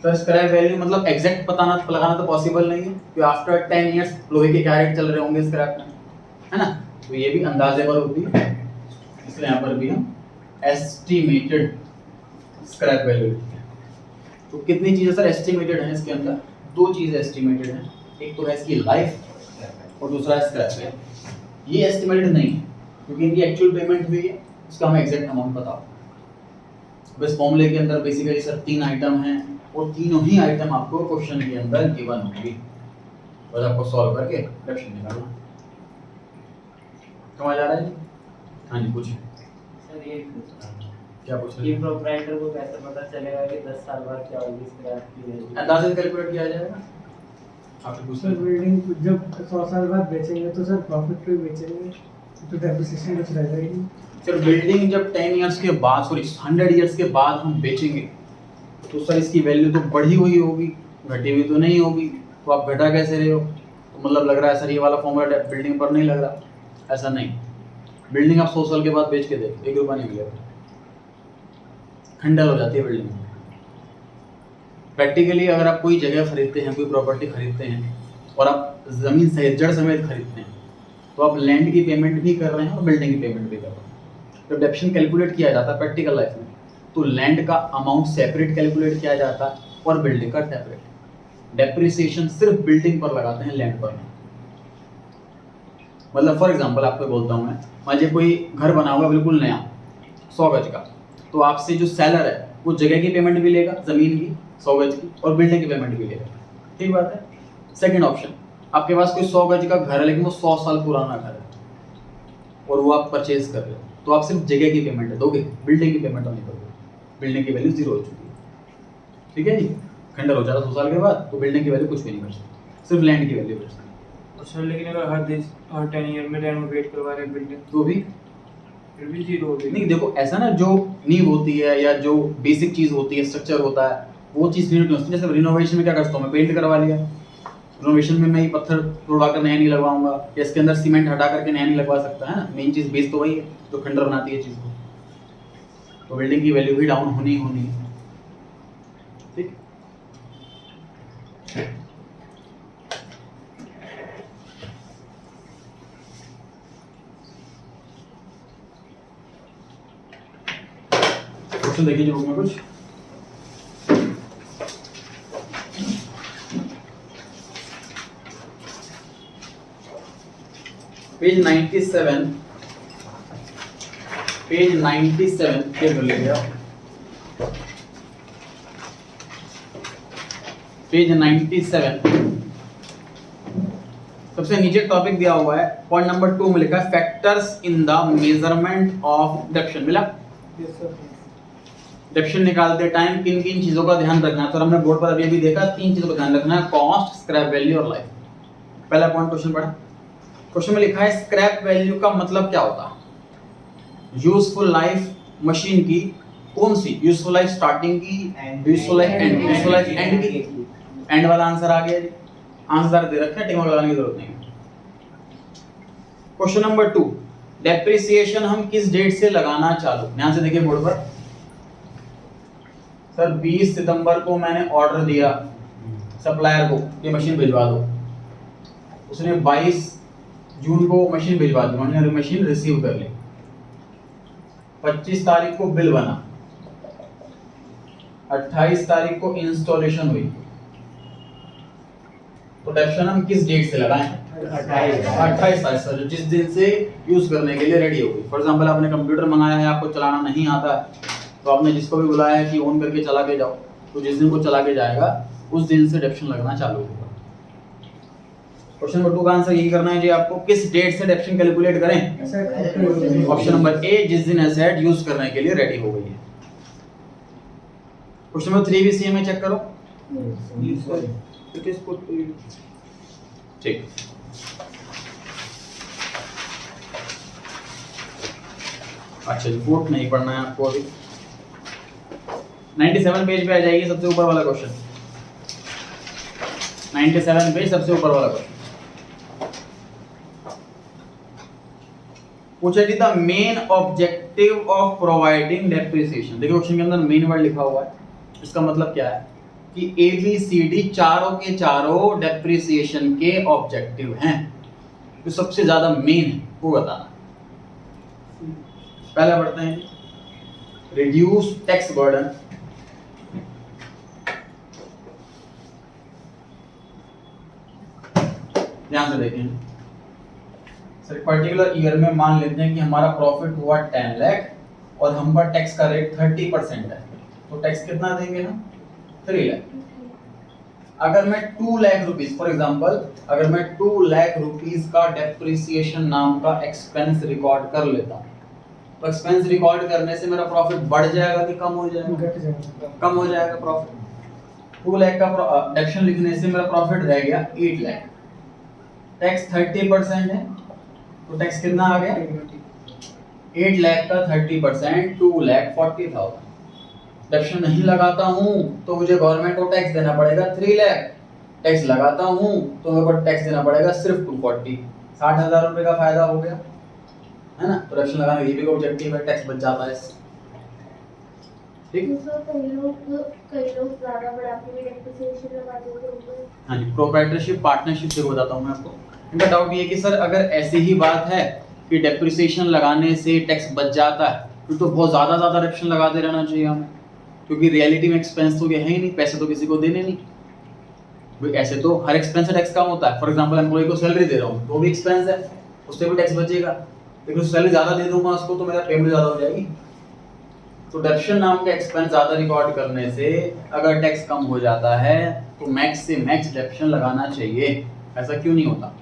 तो स्क्रैप वैल्यू मतलब एग्जैक्ट लगाना तो पॉसिबल नहीं है, कि आफ्टर 10 इयर्स लोहे के क्या रेट चल रहे होंगे स्क्रैप में, है ना, तो ये भी अंदाजे पर होती है, इसलिए यहाँ पर भी हम एस्टिमेटेड स्क्रैप वैल्यू लिखते हैं। तो कितनी चीजें सर एस्टिमेटेड है इसके अंदर, दो चीजें एस्टिमेटेड हैं, एक तो है इसकी लाइफ और दूसरा है स्क्रैप वैल्यू। ये एस्टिमेटेड नहीं है क्योंकि इनकी एक्चुअल पेमेंट हुई है, इसका हमें एग्जैक्ट अमाउंट बताओ। बस फॉर्मूले के अंदर बेसिकली सर 3 आइटम हैं और तीनों ही आइटम आपको क्वेश्चन के अंदर गिवन होंगी, बस आपको सॉल्व करके डेफिनेशन निकालना। समझ आ रहा है? हाँ जी पूछिए। सर ये क्या पूछ रहे कि हैं? प्रोप्राइटर को कैसे पता चलेगा कि 10 साल बाद क्या होगी स्क्रैप की वैल्यू? अंदाजे से कैलकुलेट किया जाएगा। आप पूछ सर बिल्डिंग जब 100 साल बाद बेचेंगे तो सर प्रॉफिट पे बेचेंगे तो डेप्रिसिएशन कुछ रहेगा ही नहीं। सर बिल्डिंग जब 10 इयर्स के बाद सॉरी 100 इयर्स के बाद हम बेचेंगे तो सर इसकी वैल्यू तो बढ़ी हुई होगी, घटी हुई तो नहीं होगी। तो आप घटा कैसे रहे हो? तो मतलब लग रहा है सर ये वाला फॉर्मूला बिल्डिंग पर नहीं लग रहा, ऐसा नहीं। बिल्डिंग आप 100 साल के बाद बेच के देखो 1 रुपया नहीं मिलेगा, खंडर हो जाती है बिल्डिंग। प्रैक्टिकली अगर आप कोई जगह खरीदते हैं, कोई प्रॉपर्टी खरीदते हैं और आप ज़मीन सहित जड़ समेत खरीदते हैं तो आप लैंड की पेमेंट भी कर रहे हैं और बिल्डिंग की पेमेंट भी कर रहे हैं। जब डेप्शन कैलकुलेट किया जाता है प्रैक्टिकल लाइफ में तो लैंड का अमाउंट सेपरेट कैलकुलेट किया जाता है और बिल्डिंग का सेपरेट। डेप्रिसिएशन सिर्फ बिल्डिंग पर लगाते हैं, लैंड पर नहीं। मतलब फॉर एग्जांपल आपको बोलता हूँ मैं, मान लीजिए कोई घर बना हुआ बिल्कुल नया 100 गज का, तो आपसे जो सेलर है वो जगह की पेमेंट भी लेगा, ज़मीन की 100 गज की, और बिल्डिंग की पेमेंट भी लेगा। ठीक बात है। सेकंड ऑप्शन, आपके पास कोई 100 गज का घर है लेकिन वो 100 साल पुराना घर है और वो आप परचेज कर रहे हो, तो आप सिर्फ जगह की पेमेंट दोगे, बिल्डिंग की पेमेंट नहीं करोगे। बिल्डिंग की वैल्यू 0 हो चुकी है। ठीक है जी। खंडर हो जाता 100 साल के बाद तो बिल्डिंग की वैल्यू कुछ भी नहीं कर सकती, सिर्फ लैंड की वैल्यू कर सकती। सर लेकिन अगर हर 10 ईयर में रेनोवेट करवा रहे हैं बिल्डिंग तो भी फिर भी 0 हो गई। नहीं, देखो ऐसा ना, जो नींव होती है या जो बेसिक चीज होती है, स्ट्रक्चर होता है, वो चीज फिर नहीं होती। जैसे रिनोवेशन में क्या करता हूँ मैं, पेंट करवा लिया, रिनोवेशन में मैं ये पत्थर तोड़वा कर नया नहीं लगवाऊंगा, या इसके अंदर सीमेंट हटा करके नया नहीं लगवा सकता, है ना। मेन चीज बेस तो वही है जो खंडर बनाती है चीज को। तो बिल्डिंग की वैल्यू भी डाउन होनी होनी है। ठीक। क्वेश्चन देखिए जो में कुछ पेज 97 के कर लीजिए आप। पेज 97 सबसे नीचे टॉपिक दिया हुआ है, पॉइंट नंबर 2 में लिखा है factors in the measurement of depreciation. मिला? Yes sir. डेप्शन निकालते टाइम किन किन चीजों का ध्यान रखना है, तो हमने बोर्ड पर अभी देखा 3 चीजों का ध्यान रखना है, कॉस्ट, स्क्रैप वैल्यू और लाइफ। पहला पॉइंट क्वेश्चन पढ़ा। क्वेश्चन में लिखा है स्क्रैप वैल्यू का मतलब क्या होता है? यूजफुल लाइफ मशीन की कौन सी? यूजफुल लाइफ स्टार्टिंग की, useful life and, useful life and की। एंड वाला आंसर आ गया जी, आंसर दे रखा है, टिक मार्क लगाने की जरूरत नहीं है। क्वेश्चन नंबर 2, डेप्रिसिएशन हम किस डेट से लगाना चालू? ध्यान से देखिए बोर्ड पर। सर 20 सितंबर को मैंने ऑर्डर दिया सप्लायर को ये मशीन भिजवा दो, उसने 22 जून को मशीन भिजवा दी, मैंने मशीन रिसीव कर ली। 25 तारीख को बिल बना, 28 तारीख को इंस्टॉलेशन हुई। तो डेप्शन हम किस डेट से लगाएं? 28 तारीख से, जिस दिन से यूज करने के लिए रेडी हो गई। फॉर एग्जांपल आपने कंप्यूटर मंगाया है, आपको चलाना नहीं आता है, तो आपने जिसको भी बुलाया है कि ऑन करके चला के जाओ, तो जिस दिन को चला के जाएगा उस दिन से डेप्शन लगना चालू होगा। क्वेश्चन नंबर 2 का आंसर यही करना है जी आपको, किस डेट से डेप्शन कैलकुलेट करें? ऑप्शन नंबर ए, जिस दिन एसेट यूज करने के लिए रेडी हो गई है। क्वेश्चन नंबर 3 भी सेम है, चेक करो। ठीक। अच्छा रिपोर्ट नहीं पढ़ना है आपको अभी। 97 पेज पे आ जाइए, सबसे ऊपर वाला क्वेश्चन। 97 पेज सबसे ऊपर वाला क्वेश्चन पूछा जी, the main objective of providing depreciation. देखिए क्वेश्चन के अंदर मेन वर्ड लिखा हुआ है, इसका मतलब क्या है कि ABCD चारों के चारों डेप्रिसिएशन के ऑब्जेक्टिव हैं, तो सबसे ज्यादा मेन है वो बताना। पहला पढ़ते हैं, रिड्यूस टैक्स बर्डन। ध्यान से देखें सर, पर्टिकुलर ईयर में मान लेते हैं कि हमारा प्रॉफिट हुआ 10 लाख और हम पर टैक्स का रेट 30% है, तो टैक्स कितना देंगे हम? 3 लाख। अगर मैं 2 लाख रुपीस, फॉर एग्जांपल अगर मैं 2 लाख रुपीस का डेप्रिसिएशन नाम का एक्सपेंस रिकॉर्ड कर लेता हूँ, तो एक्सपेंस रिकॉर्ड करने से मेरा प्रॉफिट बढ़ जाएगा कि कम हो जाएगा? घट जाएगा। कम हो जाएगा प्रॉफिट। 2 लाख का डिडक्शन लिखने से मेरा प्रॉफिट रह गया 8 लाख। टैक्स 30% है, तो टैक्स कितना आ गया? 8 लाख का 30% 2,40,000। डिडक्शन नहीं लगाता हूँ तो मुझे गवर्नमेंट को टैक्स देना पड़ेगा 3 लाख। टैक्स लगाता हूँ तो मेरे को टैक्स देना पड़ेगा सिर्फ 240। 60,000 रुपए का फायदा हो गया, है ना? तो डिडक्शन लगाने की भी ऑब्जेक्टिव है, टैक्स बच जाता है इससे। ठीक। कई लोग ज्यादा बढ़ाते हुए डेप्रिसिएशन लगा देते हैं। हाँ जी, प्रोप्राइटरशिप पार्टनरशिप से बताता हूँ मैं आपको। इनका डाउट ये कि सर अगर ऐसी ही बात है कि डेप्रिसिएशन लगाने से टैक्स बच जाता है, फिर तो बहुत ज़्यादा डिडक्शन लगाते रहना चाहिए हमें, क्योंकि रियलिटी में एक्सपेंस तो ये है ही नहीं, पैसे तो किसी को देने नहीं भाई। ऐसे तो हर एक्सपेंस से टैक्स कम होता है। फॉर एग्जांपल एम्प्लॉय को सैलरी दे रहा हूँ तो भी एक्सपेंस है, उससे भी टैक्स बचेगा, लेकिन सैलरी ज़्यादा दे दूंगा उसको तो मेरा पेमेंट ज़्यादा हो जाएगी। तो डिडक्शन नाम का एक्सपेंस ज़्यादा रिकॉर्ड करने से अगर टैक्स कम हो जाता है तो मैक्स से मैक्स डिडक्शन लगाना चाहिए। ऐसा क्यों नहीं होता?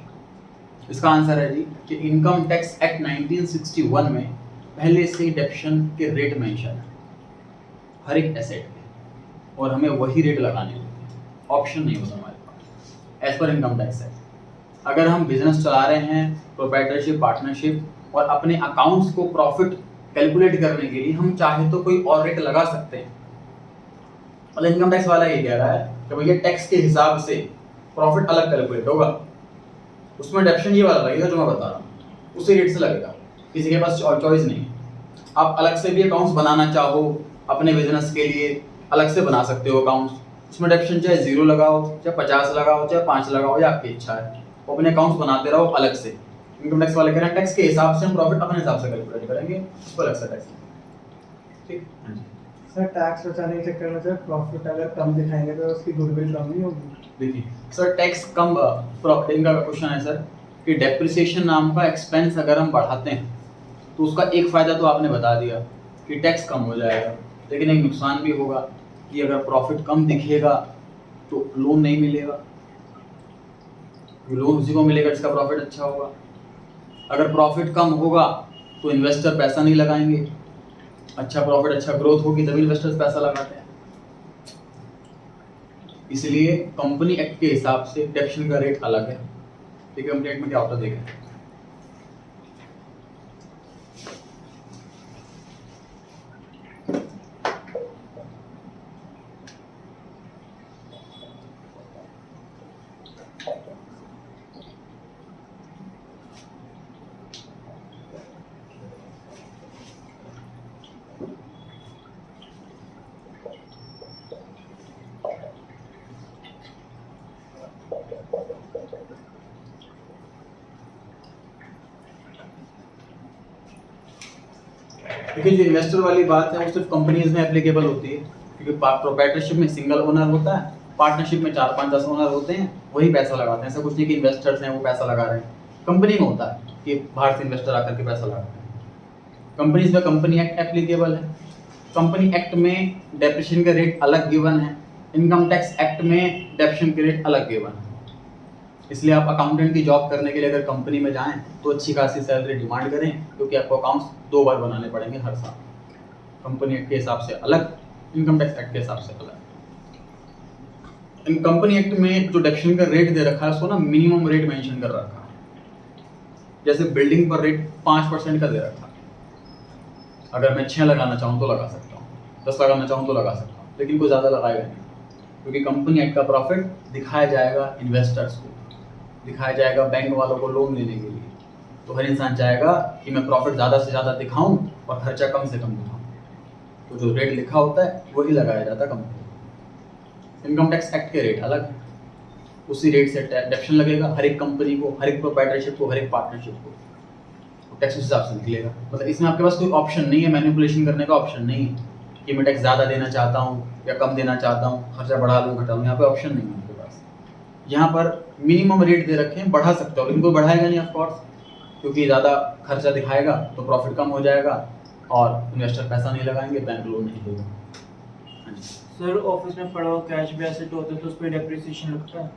इसका आंसर है जी कि इनकम टैक्स एक्ट 1961 में पहले से ही डिडक्शन के रेट मेंशन है हर एक एसेट पे, और हमें वही रेट लगाने होते हैं, ऑप्शन नहीं होता हमारे पास एज पर इनकम टैक्स है। अगर हम बिजनेस चला रहे हैं, प्रोप्राइटरशिप पार्टनरशिप, और अपने अकाउंट्स को प्रॉफिट कैलकुलेट करने के लिए हम चाहे तो कोई और रेट लगा सकते हैं, और इनकम टैक्स वाला ये कह रहा है कि भैया टैक्स के हिसाब से प्रॉफिट अलग कैलकुलेट होगा, उसमें डिडक्शन ये वाला लगेगा जो मैं बता रहा हूँ, उसी रेट से लगेगा, किसी के पास चॉइस नहीं है। आप अलग से भी अकाउंट्स बनाना चाहो अपने बिजनेस के लिए, अलग से बना सकते हो अकाउंट्स, उसमें डिडक्शन चाहे 0 लगाओ, चाहे 50 लगाओ, चाहे 5 लगाओ, या आपकी इच्छा है, वो अपने अकाउंट्स बनाते रहो अलग से। इनकम टैक्स वाले कह रहे हैं टैक्स के हिसाब से हम प्रॉफिट अपने हिसाब से कैलकुलेट करेंगे, उस पर अलग से टैक्स। ठीक। हाँ जी सर, टैक्स बचाने के चक्कर में सर प्रॉफिट अगर कम दिखाएंगे तो उसकी गुडविल कम नहीं होगी? देखिए सर, टैक्स कम प्रॉफिट का क्वेश्चन है सर कि डेप्रिसिएशन नाम का एक्सपेंस अगर हम बढ़ाते हैं तो उसका एक फायदा तो आपने बता दिया कि टैक्स कम हो जाएगा, लेकिन एक नुकसान भी होगा कि अगर प्रॉफिट कम दिखेगा तो लोन नहीं मिलेगा, लोन उसी को मिलेगा जिसका प्रॉफिट अच्छा होगा। अगर प्रॉफिट कम होगा तो इन्वेस्टर पैसा नहीं लगाएंगे, अच्छा प्रॉफिट अच्छा ग्रोथ होगी तभी इन्वेस्टर्स पैसा लगाते हैं। इसलिए कंपनी एक्ट के हिसाब से डिडक्शन का रेट अलग है। ठीक है, कंपनी एक्ट में क्या होता है देखें। देखिए जो इन्वेस्टर वाली बात है वो सिर्फ कंपनीज में एप्लीकेबल होती है, क्योंकि प्रोप्राइटरशिप में सिंगल ओनर होता है, पार्टनरशिप में 4, 5, 10 ओनर होते हैं, वही पैसा लगाते हैं। ऐसा कुछ नहीं कि इन्वेस्टर्स हैं वो पैसा लगा रहे हैं, कंपनी में होता है कि बाहर से इन्वेस्टर आकर के पैसा लगाते हैं। कंपनीज में कंपनी एक्ट एप्लीकेबल है, कंपनी एक्ट में डेप्रिसिएशन का रेट अलग गिवन है, इनकम टैक्स एक्ट में डेप्रिसिएशन के रेट अलग गिवन है। इसलिए आप अकाउंटेंट की जॉब करने के लिए अगर कंपनी में जाएं तो अच्छी खासी सैलरी डिमांड करें, क्योंकि आपको अकाउंट्स 2 बार बनाने पड़ेंगे हर साल, कंपनी एक्ट के हिसाब से अलग, इनकम टैक्स एक्ट के हिसाब से अलग। इन कंपनी एक्ट में जो डिडक्शन का रेट दे रखा है उसको ना मिनिमम रेट मेंशन कर रखा है, जैसे बिल्डिंग पर रेट 5% का दे रखा है, अगर मैं 6 लगाना चाहूँ तो लगा सकता हूँ, 10 लगाना चाहूँ तो लगा सकता हूँ, लेकिन कोई ज़्यादा लगाएगा नहीं, क्योंकि कंपनी एक्ट का प्रॉफिट दिखाया जाएगा इन्वेस्टर्स को, दिखाया जाएगा बैंक वालों को लोन लेने के लिए। तो हर इंसान चाहेगा कि मैं प्रॉफिट ज़्यादा से ज़्यादा दिखाऊं और खर्चा कम से कम दिखाऊं, तो जो रेट लिखा होता है वही लगाया जाता है कंपनी। इनकम टैक्स एक्ट के रेट अलग है, उसी रेट से डेडक्शन लगेगा हर एक कंपनी को, हर एक प्रोप्राइटरशिप को, हर एक पार्टनरशिप को, तो टैक्स उस हिसाब से निकलेगा। मतलब इसमें आपके पास कोई ऑप्शन नहीं है, मैनिपुलेशन करने का ऑप्शन नहीं है कि मैं टैक्स ज़्यादा देना चाहता हूँ या कम देना चाहता हूँ, खर्चा बढ़ा लूँ घटा लूँ, यहाँ पे ऑप्शन नहीं है आपके पास। यहाँ पर मिनिमम रेट दे रखे हैं, बढ़ा सकते हो, लेकिन कोई बढ़ाएगा नहीं ऑफकोर्स, क्योंकि ज़्यादा खर्चा दिखाएगा तो प्रॉफिट कम हो जाएगा और इन्वेस्टर पैसा नहीं लगाएंगे, बैंक लोन नहीं देगा। हाँ जी सर, ऑफिस में पड़ा हुआ कैश भी एसेट होता है तो उस पर डेप्रिसिएशन लगता है?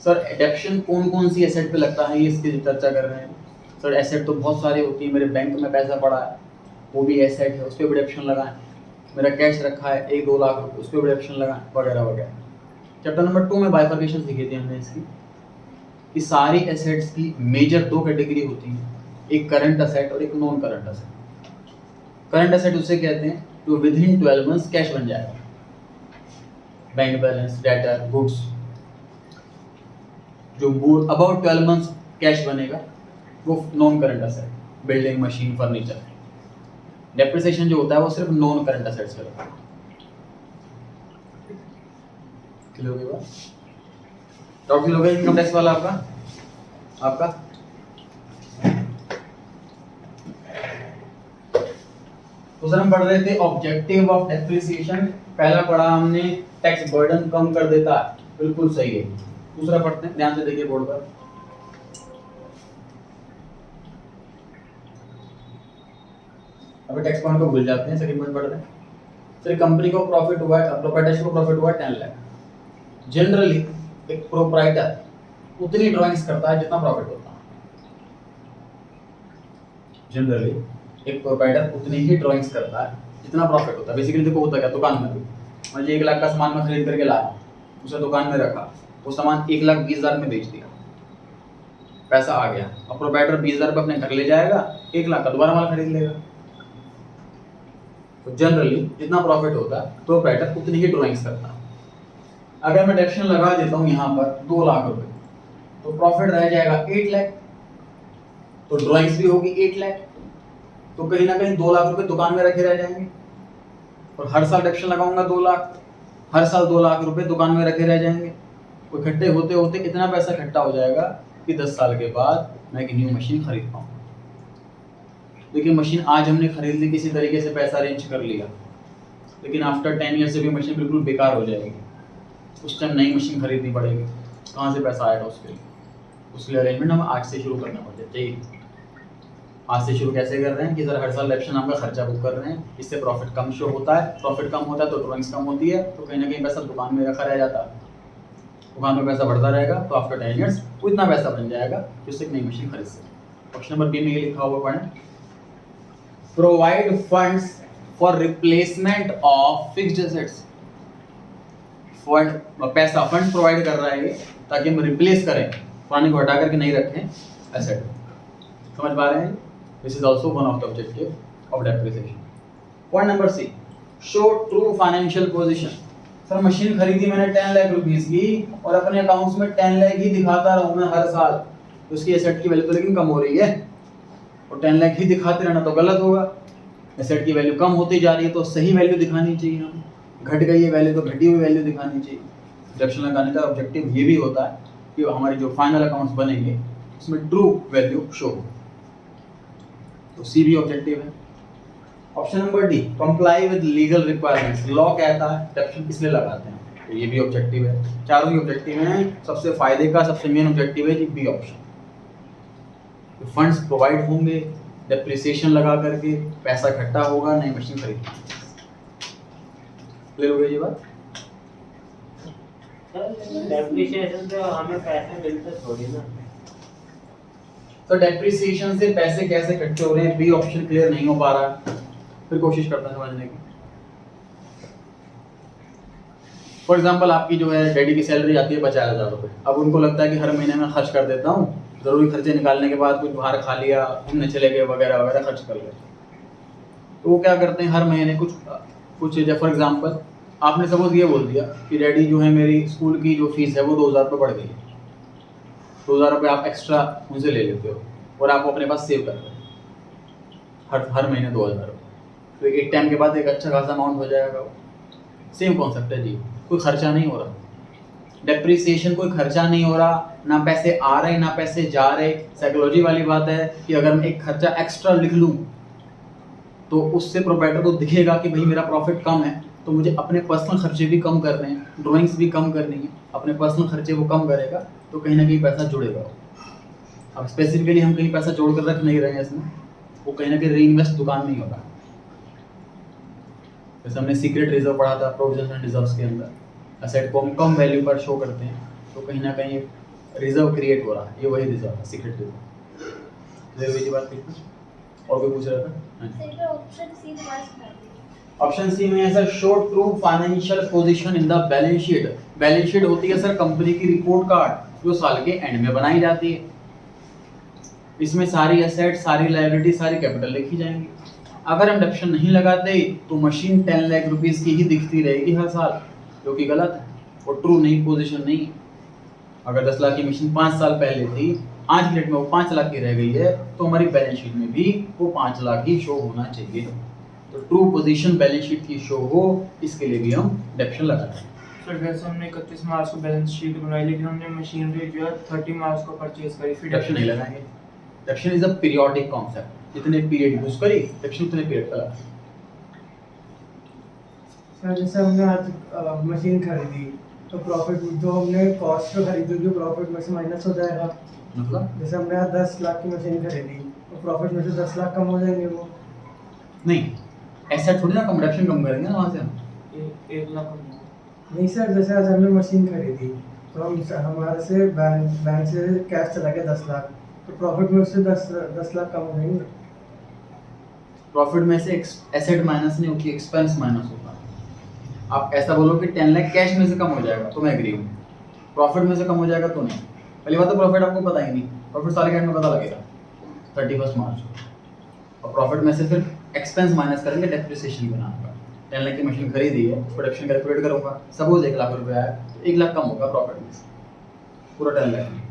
सर, एडेप्शन कौन कौन सी एसेट पे लगता है, ये इसकी चर्चा कर रहे हैं। सर, एसेट तो बहुत सारी होती है, मेरे बैंक में पैसा पड़ा है वो भी एसेट है, उस पर भी डिडक्शन लगाएं, मेरा कैश रखा है 1-2 लाख रुपये, उस पर भी डिडक्शन लगाएं, वगैरह वगैरह। चैप्टर नंबर 2 में बाइफर्केशन सीखी थी हमने इसकी, कि सारी एसेट्स की मेजर 2 कैटेगरी होती हैं, एक करंट एसेट और एक non current asset. Current asset उसे कहते हैं जो विद इन 12 मंथ्स कैश बन जाएगा, बैंक बैलेंस, डेटर, गुड्स। जो अबाउट 12 मंथ्स कैश बनेगा वो non current asset, building, machine, furniture. Depreciation जो होता है वो सिर्फ नॉन करंट एसेट्स पे लगता है। क्लियर हो गया बात? डाउट क्लियर हो गया इनकम टैक्स वाला आपका? तो सर हम पढ़ रहे थे ऑब्जेक्टिव ऑफ डेप्रिसिएशन। पहला पढ़ा हमने टैक्स बर्डन कम कर देता है, बिल्कुल सही है। दूसरा पढ़ते हैं, ध्यान से देखिए बोर्ड पर। अभी टैक्स पॉइंट को भूल जाते हैं, सेकंड पॉइंट पढ़ते हैं। सर, कंपनी को प्रॉफिट हुआ है, प्रोप्राइटरशिप को प्रॉफिट हुआ है 10 लाख। जनरली एक प्रोप्राइटर उतनी ड्राइंग्स करता है जितना प्रॉफिट होता है। जनरली एक प्रोप्राइटर उतनी ही ड्राइंग्स करता है जितना प्रॉफिट होता है। बेसिकली देखो होता क्या, दुकान में भी मान लीजिए 1 लाख का सामान मैं खरीद करके लाया, उसे दुकान में रखा, वो सामान 1,20,000 में बेच दिया, पैसा आ गया। अब प्रोप्राइटर 20,000 रुपये अपने घर ले जाएगा, 1 लाख का दोबारा माल खरीद लेगा। तो जनरली जितना प्रॉफिट होता है प्रोप्राइटर उतनी ही ड्राइंग्स करता है। अगर मैं डेडक्शन लगा देता हूँ यहाँ पर 2 लाख रुपए, तो प्रॉफिट रह जाएगा 8 लाख, तो ड्राइंग्स भी होगी 8 लाख, तो कहीं ना कहीं 2 लाख रुपए दुकान में रखे रह जाएंगे। और हर साल डेडक्शन लगाऊंगा 2 लाख, हर साल 2 लाख रुपए दुकान में रखे रह जाएंगे। तो इकट्ठे होते होते इतना पैसा इकट्ठा हो जाएगा कि 10 साल के बाद मैं एक न्यू मशीन खरीद पाऊँ। लेकिन मशीन आज हमने खरीद ली, किसी तरीके से पैसा अरेंज कर लिया, लेकिन आफ्टर 10 ईयर से भी मशीन बिल्कुल बेकार हो जाएगी। उस टाइम नई मशीन खरीदनी पड़ेगी, कहाँ से पैसा आएगा उसके लिए अरेंजमेंट हमें आज से शुरू करना चाहिए। आज से शुरू कैसे कर रहे हैं कि सर हर साल डेडक्शन नाम का खर्चा बुक कर रहे हैं, इससे प्रॉफिट कम शो होता है, प्रॉफिट कम होता है तो ड्राइंग्स कम होती है, तो कहीं ना कहीं पैसा दुकान में रखा रह जाता है, दुकान में पैसा बढ़ता रहेगा, तो आफ्टर 10 ईयर्स उतना पैसा बन जाएगा जिससे एक नई मशीन खरीद सके। ऑप्शन नंबर बी में ये लिखा हुआ पढ़ें, provide funds for replacement of fixed assets. पैसा फंड प्रोवाइड कर रहा है ये, ताकि हम रिप्लेस करें, पुराने को हटा करके नहीं रखें एसेट। समझ पा रहे हैं? This is also one of the objective of depreciation. Point number C, show true financial position. Sir machine खरीदी मैंने 10 लाख रुपीस की और अपने अकाउंट्स में 10 लाख ही दिखाता रहूं मैं हर साल, तो उसकी एसेट की वैल्यू तो लेकिन कम हो रही है, और 10 लाख ही दिखाते रहना तो गलत होगा। एसेट की वैल्यू कम होती जा रही है तो सही वैल्यू दिखानी चाहिए हमें, घट गई है वैल्यू तो घटी हुई वैल्यू दिखानी चाहिए। डिडक्शन लगाने का ऑब्जेक्टिव ये भी होता है कि हमारे जो फाइनल अकाउंट्स बनेंगे उसमें ट्रू वैल्यू शो हो, तो सी भी ऑब्जेक्टिव है। Option number D, comply with legal requirements. Law कहता है डिडक्शन इसलिए लगाते हैं, तो ये भी ऑब्जेक्टिव है। चारों ही ऑब्जेक्टिव हैं, सबसे फायदे का सबसे मेन ऑब्जेक्टिव है कि बी ऑप्शन। तो फंड्स प्रोवाइड होंगे, डेप्रिसिएशन लगा करके पैसा इकट्ठा होगा, नई मशीन खरीद। क्लियर हो गई ये बात? डेप्रिसिएशन से हमें पैसे मिलते थोड़ी ना। तो डेप्रिसिएशन से पैसे कैसे इकट्ठे हो रहे हैं, बी ऑप्शन क्लियर नहीं हो पा रहा है, फिर कोशिश करता है समझने की। फॉर एग्जांपल आपकी जो है डैडी की सैलरी आती है 50,000 रुपये, अब उनको लगता है कि हर महीने में खर्च कर देता हूँ, जरूरी खर्चे निकालने के बाद कुछ बाहर खा लिया, घूमने चले गए वगैरह वगैरह खर्च कर लेते। तो वो क्या करते हैं हर महीने कुछ चीज़ें, फॉर एग्जांपल आपने सपोज ये बोल दिया कि डैडी जो है मेरी स्कूल की जो फीस है वो 2000 रुपये बढ़ गई है, 2000 रुपये आप एक्स्ट्रा उनसे ले लेते हो और आप अपने पास सेव कर रहे हो हर महीने 2000 रुपये, तो एक टाइम के बाद एक अच्छा खासा अमाउंट हो जाएगा। सेम कॉन्सेप्ट है जी, कोई खर्चा नहीं हो रहा, डेप्रिसिएशन कोई खर्चा नहीं हो रहा, ना पैसे आ रहे ना पैसे जा रहे। साइकोलॉजी वाली बात है कि अगर मैं एक खर्चा एक्स्ट्रा लिख लूँ तो उससे प्रोप्राइटर को दिखेगा कि भाई मेरा प्रॉफिट कम है, तो मुझे अपने पर्सनल खर्चे भी कम करने हैं, ड्राइंग्स भी कम करनी है, अपने पर्सनल खर्चे वो कम करेगा तो कहीं ना कहीं पैसा जुड़ेगा। अब स्पेसिफिकली हम कहीं पैसा जोड़ कर रख नहीं रहे हैं इसमें, वो कहीं ना कहीं री इन्वेस्ट दुकान में ही होगा। जैसे हमने सीक्रेट रिजर्व पढ़ा था प्रोविजन एंड रिजर्व्स के अंदर, असेट को हम कम वैल्यू पर शो करते हैं तो कहीं ना कहीं रिजर्व क्रिएट हो रहा है, ये वही रिजर्व है, सीक्रेट रिजर्व। ये बात ठीक, और कोई पूछ रहा था? सर ऑप्शन सी पास कर दीजिए। ऑप्शन सी में है sir show true financial position in the balance sheet. Balance sheet होती है सर कंपनी की रिपोर्ट कार्ड जो साल के एंड में बनाई जाती है। इसमें सारी एसेट, सारी लायबिलिटी, सारी कैपिटल लिखी जाएंगी। अगर हम डेप्शन नहीं लगाते तो मशीन 10 लाख रुपीस की ही दिखती रहेगी हर साल, जो कि गलत है और ट्रू नहीं, पोजीशन नहीं। अगर 10 लाख की मशीन 5 साल पहले थी, आज की डेट में वो 5 लाख की रह गई है, तो हमारी बैलेंस शीट में भी वो 5 लाख ही शो होना चाहिए। तो ट्रू पोजीशन बैलेंस शीट की शो हो, इसके लिए भी हम डेप्शन लगाते हैं। सर जैसे हमने 31 मार्च को बैलेंस शीट बनाई, लेकिन हमने मशीनरी जो है 30 मार्च को परचेज करी, फिर डेप्शन नहीं लगाएंगे। डेप्शन इज अ पीरियोडिक कॉन्सेप्ट, जितने पीरियड यूज करी डेप्शन उतने पीरियड का लगा। सर जैसे हमने आज मशीन खरीदी तो प्रॉफिट जो हमने कॉस्ट पे खरीदी जो प्रॉफिट में से माइनस हो जाएगा। मतलब जैसे हमने आज 10 लाख की मशीन खरीदी तो प्रॉफिट में से 10 लाख कम हो जाएंगे वो। नहीं, ऐसा थोड़ी ना, कम डेप्शन कम करेंगे ना वहाँ से हम। 1 लाख नहीं सर, जैसे आज हमने मशीन खरीदी तो हम हमारे से बैंक से कैश चला गया 10 लाख, तो प्रॉफिट में उससे 10 लाख कम हो जाएंगे। प्रॉफिट में से एसेट माइनस नहीं होती, एक्सपेंस माइनस होता है। आप ऐसा बोलो कि 10 लाख कैश में से कम हो जाएगा तो मैं एग्री हूँ, प्रॉफिट में से कम हो जाएगा तो नहीं। पहली बात तो प्रॉफिट आपको पता ही नहीं, प्रॉफिट साल के एंड में पता लगेगा 31 मार्च को। और प्रॉफिट में से फिर एक्सपेंस माइनस करेंगे डेप्रिसिएशन के नाम पर। 10 लाख की मशीन खरीदी है, प्रोडक्शन कैलकुलेट करूँगा, सपोज 1 लाख रुपये आया तो 1 लाख कम होगा प्रॉफिट में से, पूरा 10 लाख में।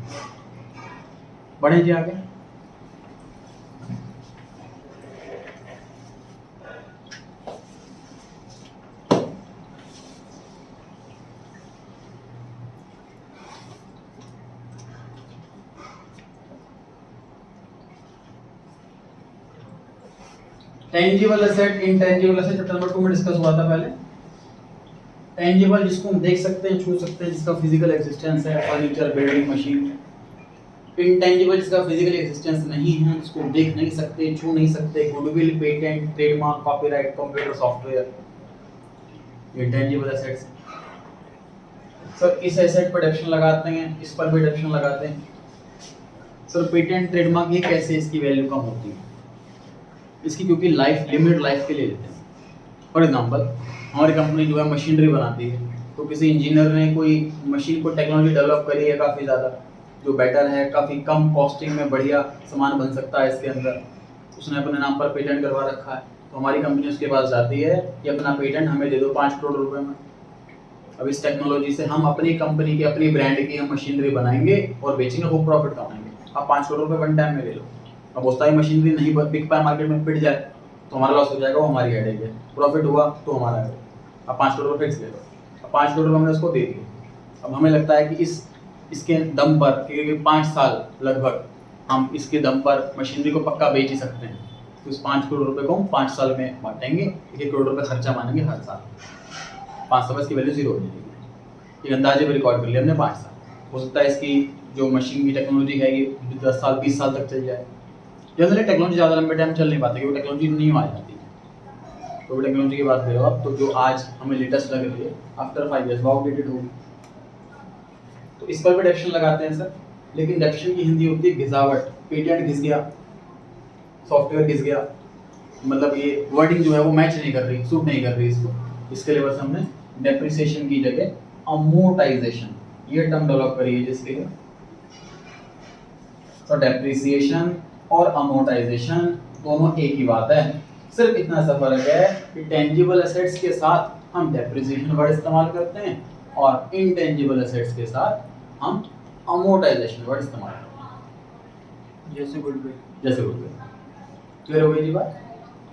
बढ़े जी आगे। Tangible asset, intangible asset chapter number 2 में डिस्कस हुआ था पहले। टेंजिबल जिसको हम देख सकते हैं, छू सकते हैं, जिसका फिजिकल एग्जिस्टेंस है, फर्नीचर, बिल्डिंग, मशीन। इंटेंजिबल जिसका फिजिकल एग्जिस्टेंस नहीं है, जिसको देख नहीं सकते, छू नहीं सकते, goodwill, patent, trademark, copyright, computer software, ये इंटेंजिबल एसेट्स। सर इस एसेट पर डेप्शन लगाते हैं, इस पर भी डेप्शन लगाते हैं। सर पेटेंट, ट्रेडमार्क ये कैसे इसकी वैल्यू कम होती है? इसकी क्योंकि लाइफ लिमिटेड लाइफ के लिए लेते हैं। फॉर एग्जांपल हमारी कंपनी जो है मशीनरी बनाती है, तो किसी इंजीनियर ने कोई मशीन को टेक्नोलॉजी डेवलप करी है काफ़ी ज़्यादा, जो बेटर है, काफ़ी कम कॉस्टिंग में बढ़िया सामान बन सकता है इसके अंदर, उसने अपने नाम पर पेटेंट करवा रखा है, तो हमारी कंपनी उसके पास जाती है कि अपना पेटेंट हमें दे दो 5 करोड़ रुपए में। अब इस टेक्नोलॉजी से हम अपनी कंपनी की, अपनी ब्रांड की हम मशीनरी बनाएंगे और बेचेंगे, खूब प्रॉफिट कमाएंगे। आप 5 करोड़ रुपये वन टाइम में ले लो। अब उस टाइम मशीनरी नहीं बिक पाए, मार्केट में पिट जाए तो हमारा लॉस हो जाएगा, वो हमारी हेडेक है। प्रॉफिट हुआ तो हमारा है। अब 5 करोड़ रुपये फिक्स ले लो, अब 5 करोड़ रुपये हमने उसको दे दिए। अब हमें लगता है कि इसके दम पर, क्योंकि 5 साल लगभग हम इसके दम पर मशीनरी को पक्का बेच ही सकते हैं, तो इस 5 करोड़ रुपये को हम 5 साल में बांटेंगे, 1 करोड़ रुपये खर्चा मानेंगे हर साल, 5 साल इसकी वैल्यू 0 हो जाएगी। ये अंदाजे पर रिकॉर्ड कर लिया हमने 5 साल। हो सकता है इसकी जो मशीन की टेक्नोलॉजी है ये 10 साल 20 साल तक चल जाए। जनरली टेक्नोलॉजी ज़्यादा लंबे टाइम चल नहीं पाती, क्योंकि टेक्नोलॉजी न्यू आ जाती है। तो टेक्नोलॉजी की बात करो आप, तो जो आज हमें लेटेस्ट लग रही है, आफ्टर 5 years वो आउटडेटेड होगी, तो इस पर भी डेप्शन लगाते हैं सर। लेकिन डेप्शन की हिंदी होती है घिसावट। पेटेंट घिस गया, सॉफ्टवेयर घिस गया, मतलब ये वर्डिंग जो है वो मैच नहीं कर रही, सूट नहीं कर रही इसको। इसके लिए बस हमने डेप्रिसिएशन की जगह अमोर्टाइजेशन ये टर्म डेवलप करी है, जिसके लिए तो डेप्रिसिएशन और अमोर्टाइजेशन दोनों एक ही बात है। सिर्फ इतना सा फर्क है कि टेंजिबल एसेट्स के साथ हम डेप्रिसिएशन वर्ड इस्तेमाल करते हैं और इनटेंजिबल एसेट्स के साथ हम अमोर्टाइजेशन वर्ड इस्तेमाल करते हैं, जैसे गुडविल। जैसे गुडविल। क्लियर हो गई जी बात?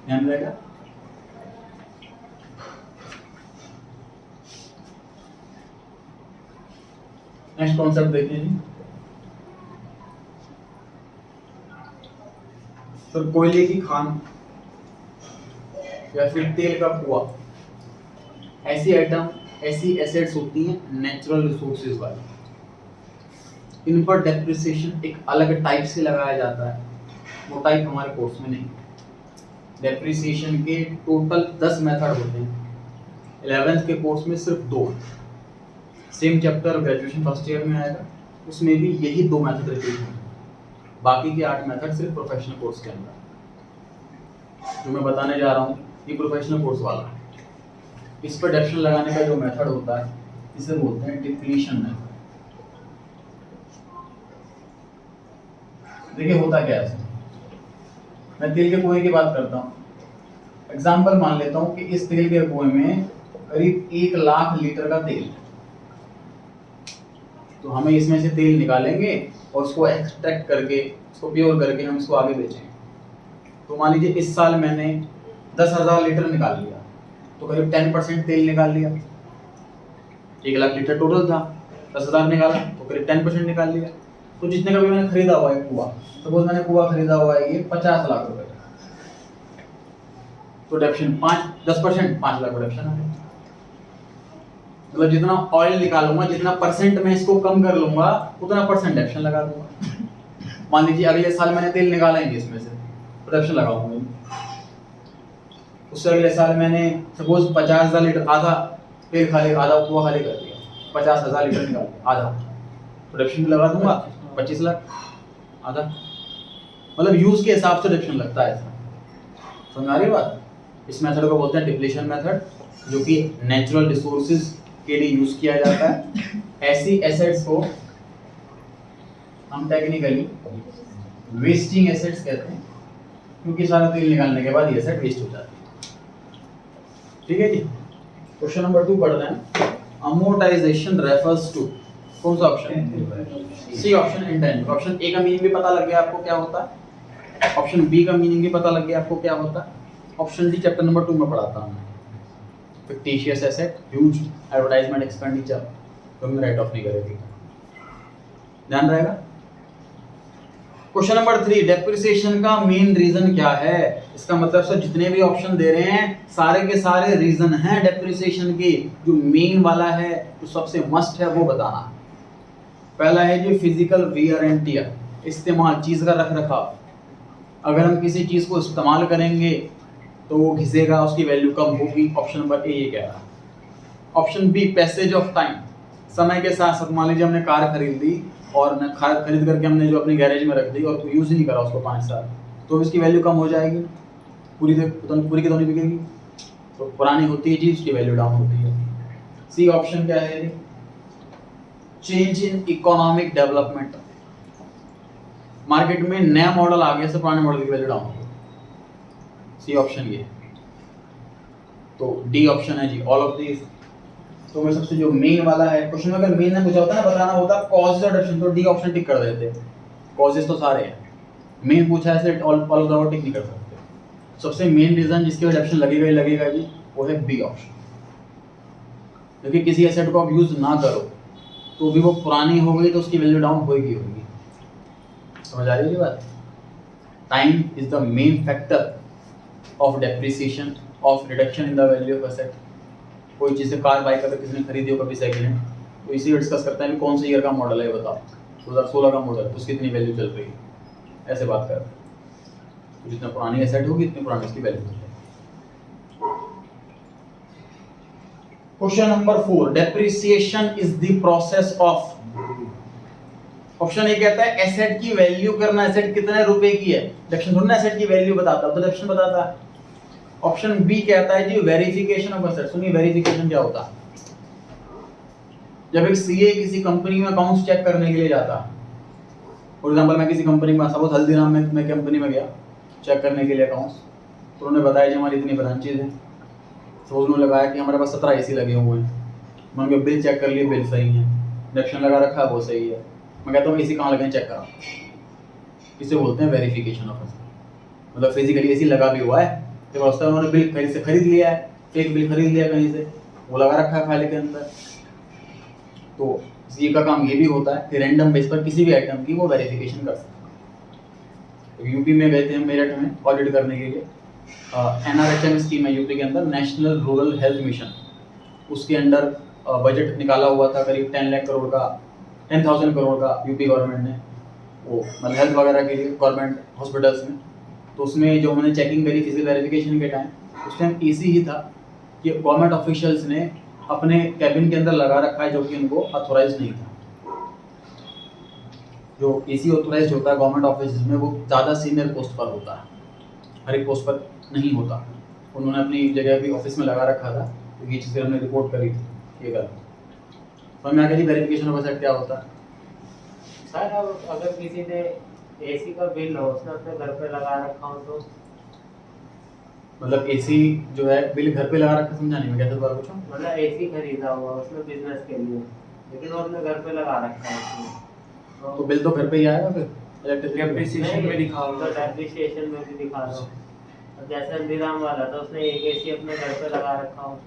ध्यान रहेगा। नेक्स्ट कॉन्सेप्ट देखिए जी। तो कोयले की खान या फिर तेल का कुआं, ऐसी आइटम, ऐसी एसेट्स होती हैं नेचुरल रिसोर्सेज वाली। इन पर डेप्रिसिएशन एक अलग टाइप से लगाया जाता है, वो टाइप हमारे कोर्स में नहीं। डेप्रिसिएशन के टोटल 10 मेथड होते हैं, 11th के कोर्स में सिर्फ 2। Same chapter graduation first year में आएगा, उसमें भी यही 2 मेथड रिपीट होंगे। बाकी के 8 मेथड सिर्फ प्रोफेशनल कोर्स के अंदर। जो मैं बताने जा रहा हूँ ये प्रोफेशनल कोर्स वाला है। इस पर डेप्शन लगाने का जो मेथड होता है इसे बोलते हैं डिप्लीशन मेथड। देखिए होता क्या है, मैं तेल के कुएं की बात करता हूँ। एग्जाम्पल मान लेता हूँ कि इस तेल के कुएं में करीब 1 लाख लीटर का तेल है। तो हमें इसमें से तेल निकालेंगे और उसको एक्सट्रैक्ट करके, उसको प्योर करके हम इसको आगे बेचेंगे। तो मान लीजिए इस साल मैंने 10,000 लीटर निकाल लिया, तो करीब 10% तेल निकाल लिया। 1 लाख लीटर टोटल था, 10,000 निकाला तो करीब 10% निकाल लिया। तो जितने का भी मैंने खरीदा हुआ है कुआं, सपोज मैंने कुआं खरीदा हुआ है ये 50 लाख रुपए का, तो डेप्शन 10% 5 लाख डेप्शन आ गया। मतलब जितना ऑयल निकालूंगा, जितना परसेंट मैं इसको कम कर लूंगा, उतना परसेंट डेप्शन लगा दूंगा। मान लीजिए अगले साल मैंने तेल निकाला है इसमें से, तो डेप्शन लगाऊंगा। उससे अगले साल मैंने सपोज 50,000 लीटर, आधा तेल खाली, आधा कुआं खाली कर दिया, 50,000 लीटर निकाल दिया आधा, तो डेप्शन भी लगा दूंगा 25 लाख आधा। मतलब यूज के हिसाब से डेप्शन लगता है ऐसा। समझ आ रही बात? इस मेथड को बोलते हैं डिप्लीशन मेथड, जो कि नेचुरल रिसोर्सेज के लिए यूज किया जाता है। ऐसी एसेट्स को हम टेक्निकली वेस्टिंग एसेट्स कहते हैं, क्योंकि सारा तेल निकालने के बाद ये एसेट वेस्ट हो जाती है। ठीक है जी। क्वेश्चन नंबर 2 पढ़ते हैं। अमोर्टाइजेशन रेफर्स टू, कौन सा option? C option, intangible. Option A का मीनिंग भी पता लग गया आपको क्या होता है, ऑप्शन बी का मीनिंग भी पता लग गया आपको क्या होता है, ऑप्शन डी चैप्टर नंबर 2 में पढ़ाता हूं। Fictitious asset, huge advertisement expenditure, तुमने राइट ऑफ नहीं करेगी, ध्यान रहेगा। क्वेश्चन नंबर 3, डेप्रिसिएशन का मेन रीजन क्या है? इसका मतलब सर जितने भी ऑप्शन दे रहे हैं सारे के सारे रीजन हैं डेप्रिसिएशन के। जो मेन वाला है, जो सबसे मस्ट है, वो बताना। पहला है जो फिजिकल वियर एंड टियर, इस्तेमाल, चीज का रख रखाव। अगर हम किसी चीज को इस्तेमाल करेंगे तो वो घिसेगा, उसकी वैल्यू कम होगी। ऑप्शन नंबर ए ये कह रहा है। Option B passage of time, समय के साथ साथ। मान लीजिए हमने कार खरीद ली और खरीद करके हमने जो अपने गैरेज में रख दी और कोई यूज ही नहीं करा उसको 5 साल, तो इसकी वैल्यू कम हो जाएगी, पूरी की तो नहीं बिकेगी। तो पुरानी होती है चीज, उसकी वैल्यू डाउन होती है। सी ऑप्शन क्या है? Change in economic development, market में नया मॉडल आ गया, से पुराने मॉडल की वैल्यू डाउन होगी। सी ऑप्शन ये। तो डी ऑप्शन है जी, ऑल ऑफ दीज। तो मैं सबसे जो मेन वाला है, क्वेश्चन में अगर मेन ना पूछा होता ना, बताना होता कॉजेज और डेप्शन, तो डी ऑप्शन टिक कर देते। कॉजेज तो सारे हैं, मेन पूछा है इसलिए ऑल ऑफ द टिक नहीं कर सकते। सबसे मेन रीजन जिसकी वजह डेप्शन लगेगा ही लगेगा जी, वो है बी ऑप्शन। क्योंकि किसी एसेट को आप यूज ना करो तो भी वो पुरानी हो गई तो उसकी वैल्यू डाउन होगी। समझ आ रही है बात? Time is the main factor of depreciation, of reduction in the value of asset. कोई चीज़ से कार बाइक अगर किसी ने खरीदी हो कभी सेकंड हैंड, तो इसी डिस्कस करते हैं कौन से ईयर का मॉडल है बताओ, 2016 का मॉडल, उसकी कितनी वैल्यू चल रही है, ऐसे बात करते हैं। तो जितना पुरानी एसेट होगी उतनी पुरानी उसकी वैल्यू चल रही है। Question number 4, depreciation is the process of. Option A कहता है एसेट की वैल्यू करना, एसेट कितने रुपए की है, डेप्शन थोड़ा ना एसेट की वैल्यू बताता, तो डेप्शन बताता है। ऑप्शन बी कहता है जी वेरिफिकेशन ऑफ एसेट। सुनिए वेरिफिकेशन क्या होता है? जब एक सीए किसी कंपनी में अकाउंट्स चेक करने के लिए जाता है, फॉर एग्जांपल मैं किसी कंपनी में, सपोज हल्दीराम में मैं कंपनी में गया चेक करने के लिए अकाउंट्स, तो उन्होंने बताया जी हमारी इतनी ब्रांचेज हैं। तो उन्होंने लगाया कि हमारे पास 17 AC लगे हुए हैं। मैं उनके बिल चेक कर लिए, बिल सही है, इंडक्शन लगा रखा है वो सही है। मैं कहता हूँ AC कहाँ लगे हैं चेक करा। इसे बोलते हैं वेरिफिकेशन ऑफ एसेट। मतलब फिजिकली AC लगा भी हुआ है, तो वास्तव में उन्होंने बिल कहीं से खरीद लिया है, एक बिल खरीद लिया कहीं से, वो लगा रखा है फाइल के अंदर। तो ये का काम ये भी होता है कि रैंडम बेस पर किसी भी आइटम की वो वेरिफिकेशन कर सकते हैं। तो यूपी में गए थे हम मेरठ में ऑडिट करने के लिए। NRHM स्कीम है यूपी के अंदर, नेशनल रूरल हेल्थ मिशन। उसके अंडर बजट निकाला हुआ था करीब 10 लाख करोड़ का, 10,000 करोड़ का यूपी गवर्नमेंट ने, वो मतलब हेल्थ वगैरह के लिए गवर्नमेंट हॉस्पिटल्स में। तो उसमें जो उन्होंने चेकिंग करी फिजिकल वेरिफिकेशन के टाइम, उस टाइम AC ही था कि गवर्नमेंट ऑफिशियल्स ने अपने कैबिन के अंदर लगा रखा है, जो कि उनको ऑथोराइज नहीं था। जो AC ऑथोराइज होता है गवर्नमेंट ऑफिस में, वो ज़्यादा सीनियर पोस्ट पर होता है, हर एक पोस्ट पर नहीं होता। उन्होंने अपनी जगह भी ऑफिस में लगा रखा था, तो ये चीज़ें हमने रिपोर्ट करी थी ये गलत। तो हमें आगे वेरिफिकेशन ऑफ एसेट क्या होता है। सर अब अगर किसी ने AC का बिल हो उसने अपने घर पे लगा रखा हो तो मतलब AC जो है बिल घर पे लगा रखा, समझा नहीं मैं कैसे दोबारा पूछूं। मतलब AC खरीदा हुआ उसने बिजनेस के लिए, लेकिन वो अपने घर पे लगा रखा है उसने। तो बिल तो घर पे ही आएगा फिर इलेक्ट्रिसिटी डेप्रिसिएशन में दिखा हुआ तो है। डेप्रिसिएशन में भी दिखा दो। अब जैसे हल्दीराम वाला था, उसने एक AC अपने घर पे लगा रखा हो।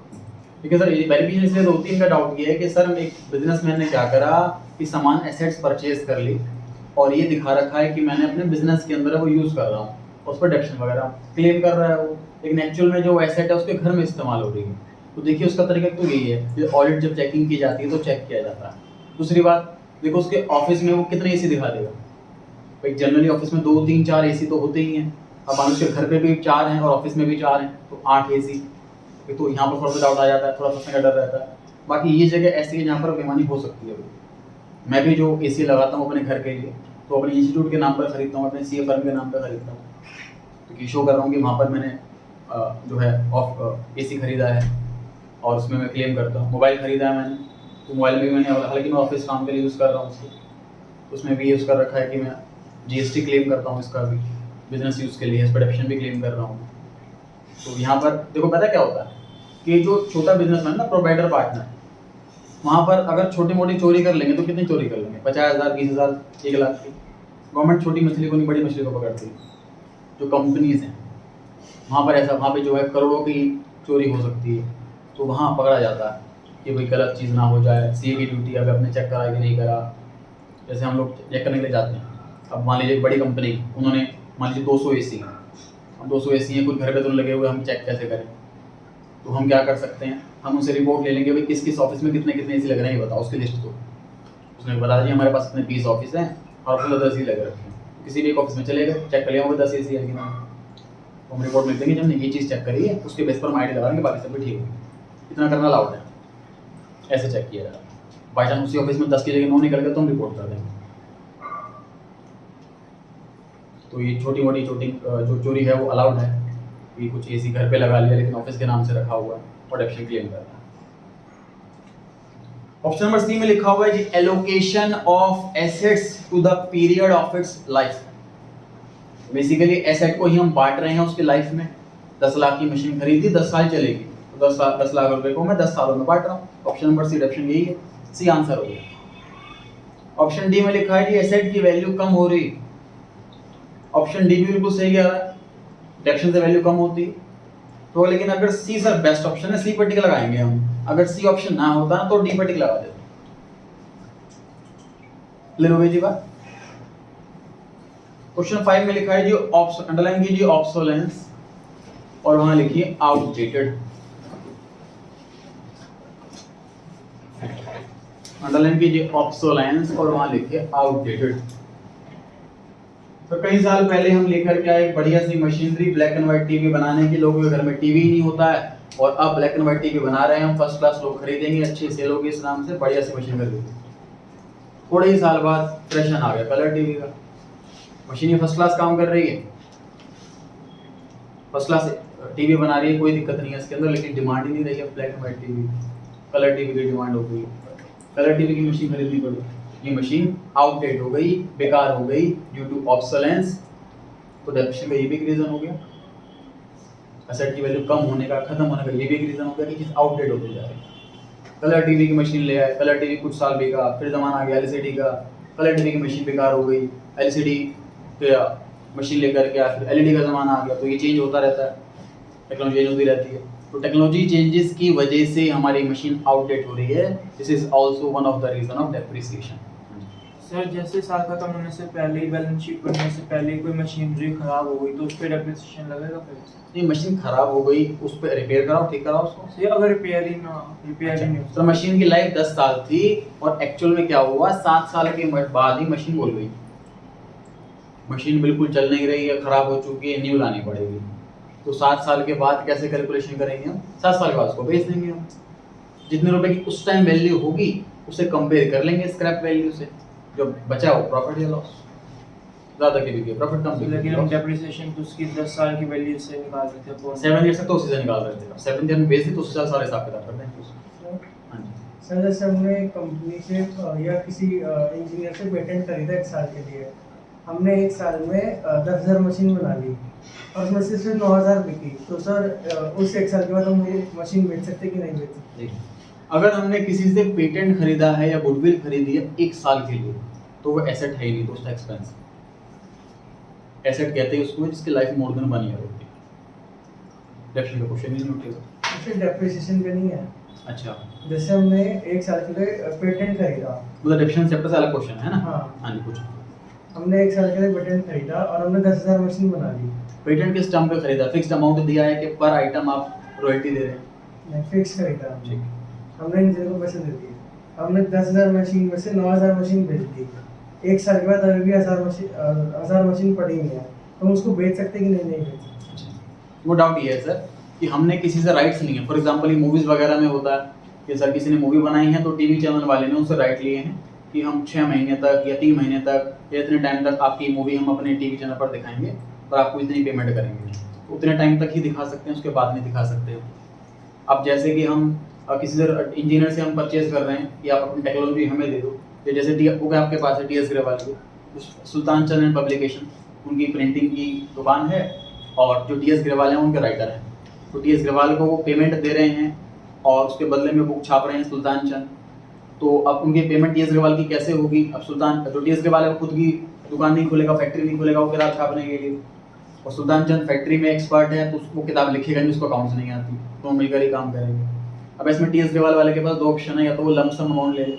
ठीक है सर, ये वेरिफिकेशन इसलिए होती है। इनका डाउट ये है कि सर एक बिजनेसमैन ने क्या करा कि सामान एसेट्स परचेज कर ली और ये दिखा रखा है कि मैंने अपने बिजनेस के अंदर वो यूज़ कर रहा हूँ, उस पर डेप्शन वगैरह क्लेम कर रहा है वो, लेकिन एक्चुअल में जो एसेट है उसके घर में इस्तेमाल हो रही है। तो देखिए उसका तरीका तो यही है, ऑडिट जब चेकिंग की जाती है तो चेक किया जाता है। दूसरी बात देखो, उसके ऑफिस में वो कितने AC दिखा देगा भाई। जनरली ऑफिस में 2, 3, 4 AC तो होते ही हैं। अब मान उसके घर पे भी 4 हैं और ऑफिस में भी 4 हैं, तो 8 AC। तो यहाँ पर थोड़ा सा डाउट आ जाता है, थोड़ा सा डर रहता है। बाकी ये जगह ऐसी है जहाँ पर बेईमानी हो सकती है। मैं भी जो AC लगाता हूँ अपने घर के लिए, तो अपने इंस्टीट्यूट के नाम पर खरीदता हूँ, अपने CA फर्म के नाम पर खरीदता हूँ, क्योंकि शो कर रहा हूँ कि वहाँ पर मैंने जो है AC खरीदा है और उसमें मैं क्लेम करता हूँ। मोबाइल खरीदा है मैंने, तो मोबाइल में भी मैंने, हालांकि मैं ऑफिस काम के लिए यूज़ कर रहा हूँ उसको, उसमें भी यूज़ कर रखा है कि मैं GST क्लेम करता हूँ इसका भी, बिजनेस यूज़ के लिए, इस पर डेप्शन भी क्लेम कर रहा हूँ। तो यहाँ पर देखो पता क्या होता है कि जो छोटा बिजनेसमैन ना, प्रोवाइडर पार्टनर, वहाँ पर अगर छोटी मोटी चोरी कर लेंगे तो कितनी चोरी कर लेंगे, 50,000, 20,000, 1 लाख की। गवर्नमेंट छोटी मछली को नहीं बड़ी मछली को पकड़ती है। जो कंपनीज हैं वहाँ पर ऐसा, वहाँ पे जो है करोड़ों की चोरी हो सकती है, तो वहाँ पकड़ा जाता है कि भाई गलत चीज़ ना हो जाए। CA की ड्यूटी अब आपने चेक करा कि नहीं करा। जैसे हम लोग चेक करने के लिए जाते हैं, अब मान लीजिए एक बड़ी कंपनी, उन्होंने मान लीजिए 200 AC, अब 200 AC हैं, कुछ घर पे तो लगे हुए, हम चेक कैसे करें। तो हम क्या कर सकते हैं, हम उनसे रिपोर्ट ले लेंगे भाई किस किस ऑफिस में कितने कितने AC लग रहे हैं ये बताओ, उसकी लिस्ट दो। उसने बता दिया हमारे पास इतने 20 ऑफिस हैं और उसमें 10 ही लग रखे हैं। किसी भी एक ऑफिस में चले गए, चेक कर लिया होगा 10 AC है कि नहीं, तो हम रिपोर्ट लिख देंगे जब हमने ये चीज़ चेक करी है, उसके बेस पर हम ID लगा देंगे, बाकी सब भी ठीक है। इतना करना अलाउड है, ऐसे चेक किया जाए। बाई चांस उसी ऑफिस में 10 की जगह 9 निकल गए तो हम रिपोर्ट कर देंगे। तो ये छोटी मोटी जो चोरी है वो अलाउड है कि कुछ AC घर पे लगा लिया लेकिन ऑफिस के नाम से रखा हुआ है और डेप्शन क्लेम कर रहा है। ऑप्शन नंबर C में लिखा हुआ है जी, allocation of assets to the period of its life. Basically asset को ही हम बांट रहे हैं उसकी लाइफ में। 10 लाख की मशीन खरीदी, 10 साल चलेगी, तो 10 लाख रुपए को मैं 10 सालों में बांट रहा हूँ। ऑप्शन नंबर C डेप्शन यही है, C आंसर हो गया। ऑप्शन D में लिखा है जी, एसेट की वैल्यू कम हो रही। ऑप्शन D भी बिल्कुल सही कह रहा है, डेप्शन से वैल्यू कम होती है। तो लेकिन अगर C सर बेस्ट ऑप्शन है, C पर टिक लगाएंगे हम। अगर C ऑप्शन ना होता ना तो D पर टिक लगा देते। क्लियर हो गई जी बात। क्वेश्चन 5 में लिखा है जी, अंडरलाइन कीजिए ऑब्सोलेंस और वहां लिखिए आउटडेटेड। अंडरलाइन कीजिए ऑब्सोलेंस और वहां लिखिए आउटडेटेड। तो कई साल पहले हम लेकर के आए एक बढ़िया सी machinery black and white TV बनाने की। लोगों के घर में टीवी नहीं होता है और अब ब्लैक एंड व्हाइट टीवी बना रहे हैं हम। फर्स्ट क्लास लोग खरीदेंगे, अच्छी सेल होगी इस नाम से, बढ़िया सी मशीन खरीदेंगे। थोड़े ही साल बाद फैशन आ गया कलर टीवी का। मशीन फर्स्ट क्लास काम कर रही है, फर्स्ट क्लास टीवी बना रही है, कोई दिक्कत नहीं है इसके अंदर, लेकिन डिमांड ही नहीं रही है black and white TV. Colour TV की डिमांड हो गई, कलर टीवी की मशीन खरीदनी पड़ी। ये मशीन आउटडेट हो गई, बेकार हो गई ड्यू टू ऑब्सोलेंस। तो डेप्शन का ये भी रीजन हो गया। एसेट की वैल्यू कम होने का, खत्म होने का ये भी एक रीज़न होगा कि चीज़ आउटडेट होती जा रही है। कलर टीवी की मशीन ले आए, कलर टीवी कुछ साल बिका, फिर ज़माना आ गया एलसीडी का, कलर टीवी की मशीन बेकार हो गई, एलसीडी का मशीन लेकर के फिर एलईडी का ज़माना आ गया। तो ये चेंज होता रहता है, टेक्नोलॉजी चेंज होती रहती है। तो टेक्नोलॉजी चेंजेस की वजह से हमारी मशीन आउटडेट हो रही है। This is also one of the reason of depreciation. Sir जैसे साल खत्म होने से पहले ही, बैलेंस शीट बनने से पहले ही कोई मशीनरी खराब हो गई तो उस पर डेप्रिसिएशन लगेगा फिर? ये मशीन खराब हो गई, उस पर रिपेयर कराओ, ठीक कराओ उसको। सर अगर रिपेयर ही नहीं हो तो मशीन की लाइफ 10 साल थी और एक्चुअल में क्या हुआ, 7 साल के बाद ही मशीन बोल गई, मशीन बिल्कुल चल नहीं रही है, खराब हो चुकी है, न्यू लानी पड़ेगी। तो 7 साल के बाद कैसे कैलकुलेशन करेंगे हम? 7 साल के बाद उसको बेच देंगे हम। जितने रुपए की उस टाइम वैल्यू होगी उसे कंपेयर कर लेंगे स्क्रैप वैल्यू से, जो बचा हो प्रॉफिट या लॉस, ज़्यादा की बिकी प्रॉफिट कम बिकी। लेकिन हम डेप्रिसिएशन तो उसकी 10 साल की वैल्यू से निकाल देते हैं। 7 ईयर तक तो उसी से निकाल रहे थे, 7 ईयर में बेच दी तो उससे सारे हिसाब किताब कर देंगे उसको। हाँ जी सर जैसे हमने कंपनी से या किसी इंजीनियर से पेटेंट खरीदा 1 साल के लिए, हमने 1 साल में 10,000 मशीन बना ली और उसमें से सिर्फ 9,000 बिकी, तो सर उस 1 साल के बाद हम वो मशीन बेच सकते कि नहीं बेच सकते? देखिए, अगर हमने किसी से पेटेंट खरीदा है या गुडविल खरीदी है 1 साल के लिए तो वो एसेट है ही नहीं, तो उसका एक्सपेंस। एसेट कहते हैं उसको जिसकी लाइफ मोर देन 1 ईयर होती है। डेप्रिसिएशन का क्वेश्चन ही नहीं उठेगा। फिर डेप्रिसिएशन का नहीं है। अच्छा, जैसे हमने 1 साल के लिए पेटेंट खरीदा, मतलब डेप्रिसिएशन चैप्टर से अलग क्वेश्चन है ना? हाँ हाँ जी, कुछ हमने 1 साल के लिए पेटेंट खरीदा और हमने 10,000 मशीन बना ली। पेटेंट किस टर्म पे खरीदा? फिक्स्ड अमाउंट दिया है कि पर आइटम आप रॉयल्टी दे रहे हैं? नहीं, फिक्स खरीदा हमने। ठीक। हमने इंजीनियर को पैसे दे दिए, हमने 10,000 मशीन में से 9,000 मशीन बेच दी। 1 साल के बाद अभी भी 1,000 मशीन पड़ी हुई है, तो हम उसको बेच सकते कि नहीं बेच सकते? अच्छा, वो डाउट ये है सर कि हमने किसी से राइट्स लिए हैं। फॉर एग्जांपल ये मूवीज़ वगैरह में होता है कि सर किसी ने मूवी बनाई है तो टीवी चैनल वाले ने उनसे राइट लिए हैं कि हम 6 महीने तक या 3 महीने तक या इतने टाइम तक आपकी मूवी हम अपने टीवी चैनल पर दिखाएंगे और आपको इतनी पेमेंट करेंगे। उतने टाइम तक ही दिखा सकते हैं, उसके बाद नहीं दिखा सकते। अब जैसे कि हम किसी से इंजीनियर से हम परचेज कर रहे हैं कि आप अपनी टेक्नोलॉजी हमें दे दो, तो जैसे बुक आपके पास है टीएस ग्रेवाल की, सुल्तान चंद एंड पब्लिकेशन, उनकी प्रिंटिंग की दुकान है और जो टीएस ग्रेवाल हैं उनके राइटर हैं। तो टीएस ग्रेवाल को वो पेमेंट दे रहे हैं और उसके बदले में बुक छाप रहे हैं सुल्तान चंद। तो अब उनकी पेमेंट टीएस ग्रेवाल की कैसे होगी? अब सुल्तान जो टीएस ग्रेवाल है वो खुद की दुकान नहीं खोलेगा, फैक्ट्री नहीं खोलेगा वो किताब छापने के लिए, और सुल्तान चंद फैक्ट्री में एक्सपर्ट है तो वो किताब लिखेगा नहीं, उसको अकाउंट्स नहीं आती, तो वो मिलकर ही काम करेंगे। अब इसमें टीएस ग्रेवाल वाले के पास 2 ऑप्शन है, या तो वो लमसम अमाउंट ले ले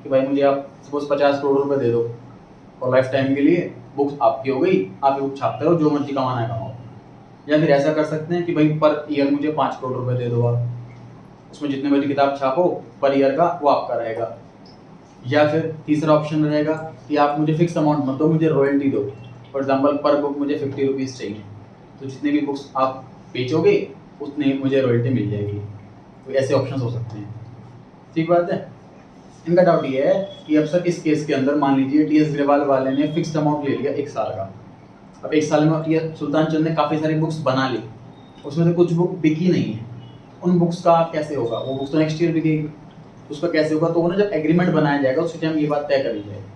कि भाई मुझे आप सपोज 50 करोड़ रुपए दे दो और लाइफ टाइम के लिए बुक्स आपकी हो गई, आप ये बुक छापते रहो, जो मर्जी कमाना है कमाओ। या फिर ऐसा कर सकते हैं कि भाई पर ईयर मुझे 5 करोड़ रुपए दे दो आप, उसमें जितने बड़ी किताब छापो पर ईयर का वो आपका रहेगा। या फिर तीसरा ऑप्शन रहेगा कि आप मुझे फिक्स अमाउंट मत दो, मुझे रॉयल्टी दो। फॉर एग्जांपल पर बुक मुझे 50 रुपीज़ चाहिए, तो जितने भी बुक्स आप बेचोगे उतने मुझे रॉयल्टी मिल जाएगी। तो ऐसे ऑप्शंस हो सकते हैं। ठीक बात है। इनका डाउट ये है कि अब सर इस केस के अंदर मान लीजिए टीएस ग्रेवाल वाले ने फिक्स्ड अमाउंट ले लिया 1 साल का। अब 1 साल में ये सुल्तान चंद ने काफ़ी सारी बुक्स बना ली, उसमें से कुछ बुक बिकी नहीं है, उन बुक्स का कैसे होगा? वो बुक्स तो नेक्स्ट ईयर बिकेगी, उसका कैसे होगा? तो वो ना जब एग्रीमेंट बनाया जाएगा उस टाइम ये बात तय करी जाएगी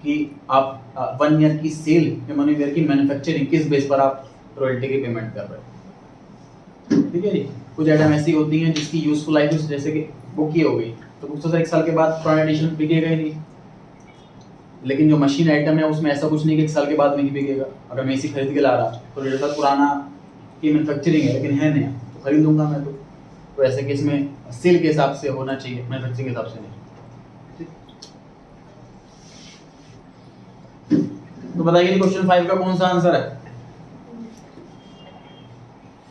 कि आप 1 ईयर की सेल या 1 ईयर की मैन्युफैक्चरिंग किस बेस पर आप रॉयल्टी की पेमेंट कर रहे हैं। ठीक है जी। कुछ आइटम ऐसी होती हैं जिसकी यूजफुल लाइफ जैसे कि बुक की हो गई, तो बुक तो सर 1 साल के बाद पुराना एडिशन बिकेगा ही नहीं। लेकिन जो मशीन आइटम है उसमें ऐसा कुछ नहीं कि 1 साल के बाद नहीं बिकेगा। अगर मैं इसी खरीद के ला रहा तो मेरे साथ पुराना की मैन्युफैक्चरिंग है लेकिन है नया, तो खरीद लूँगा मैं। तो ऐसे केस में सेल के हिसाब से होना चाहिए, मैन्युफैक्चरिंग के हिसाब से नहीं। तो बताइए क्वेश्चन 5 का कौन सा आंसर है?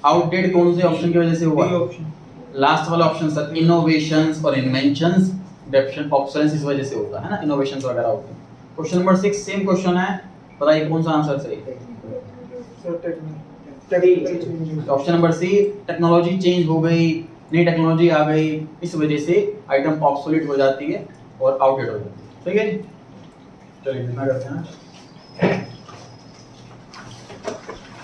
आउटडेट कौन से ऑप्शन की वजह से हुआ? ऑप्शन लास्ट वाला ऑप्शन सर, इनोवेशंस और इन्वेंशंस, डेप्शन ऑब्सोलेंस इस वजह से होता है ना, इनोवेशंस वगैरह होते हैं। क्वेश्चन नंबर 6 सेम क्वेश्चन है, बताइए कौन सा आंसर सही है? Option number C, technology change हो गई, नई टेक्नोलॉजी आ गई, इस वजह से आइटम ऑब्सोलीट हो जाती है और आउटडेट हो जाती है। ठीक है जी, चलिए इतना करते हैं।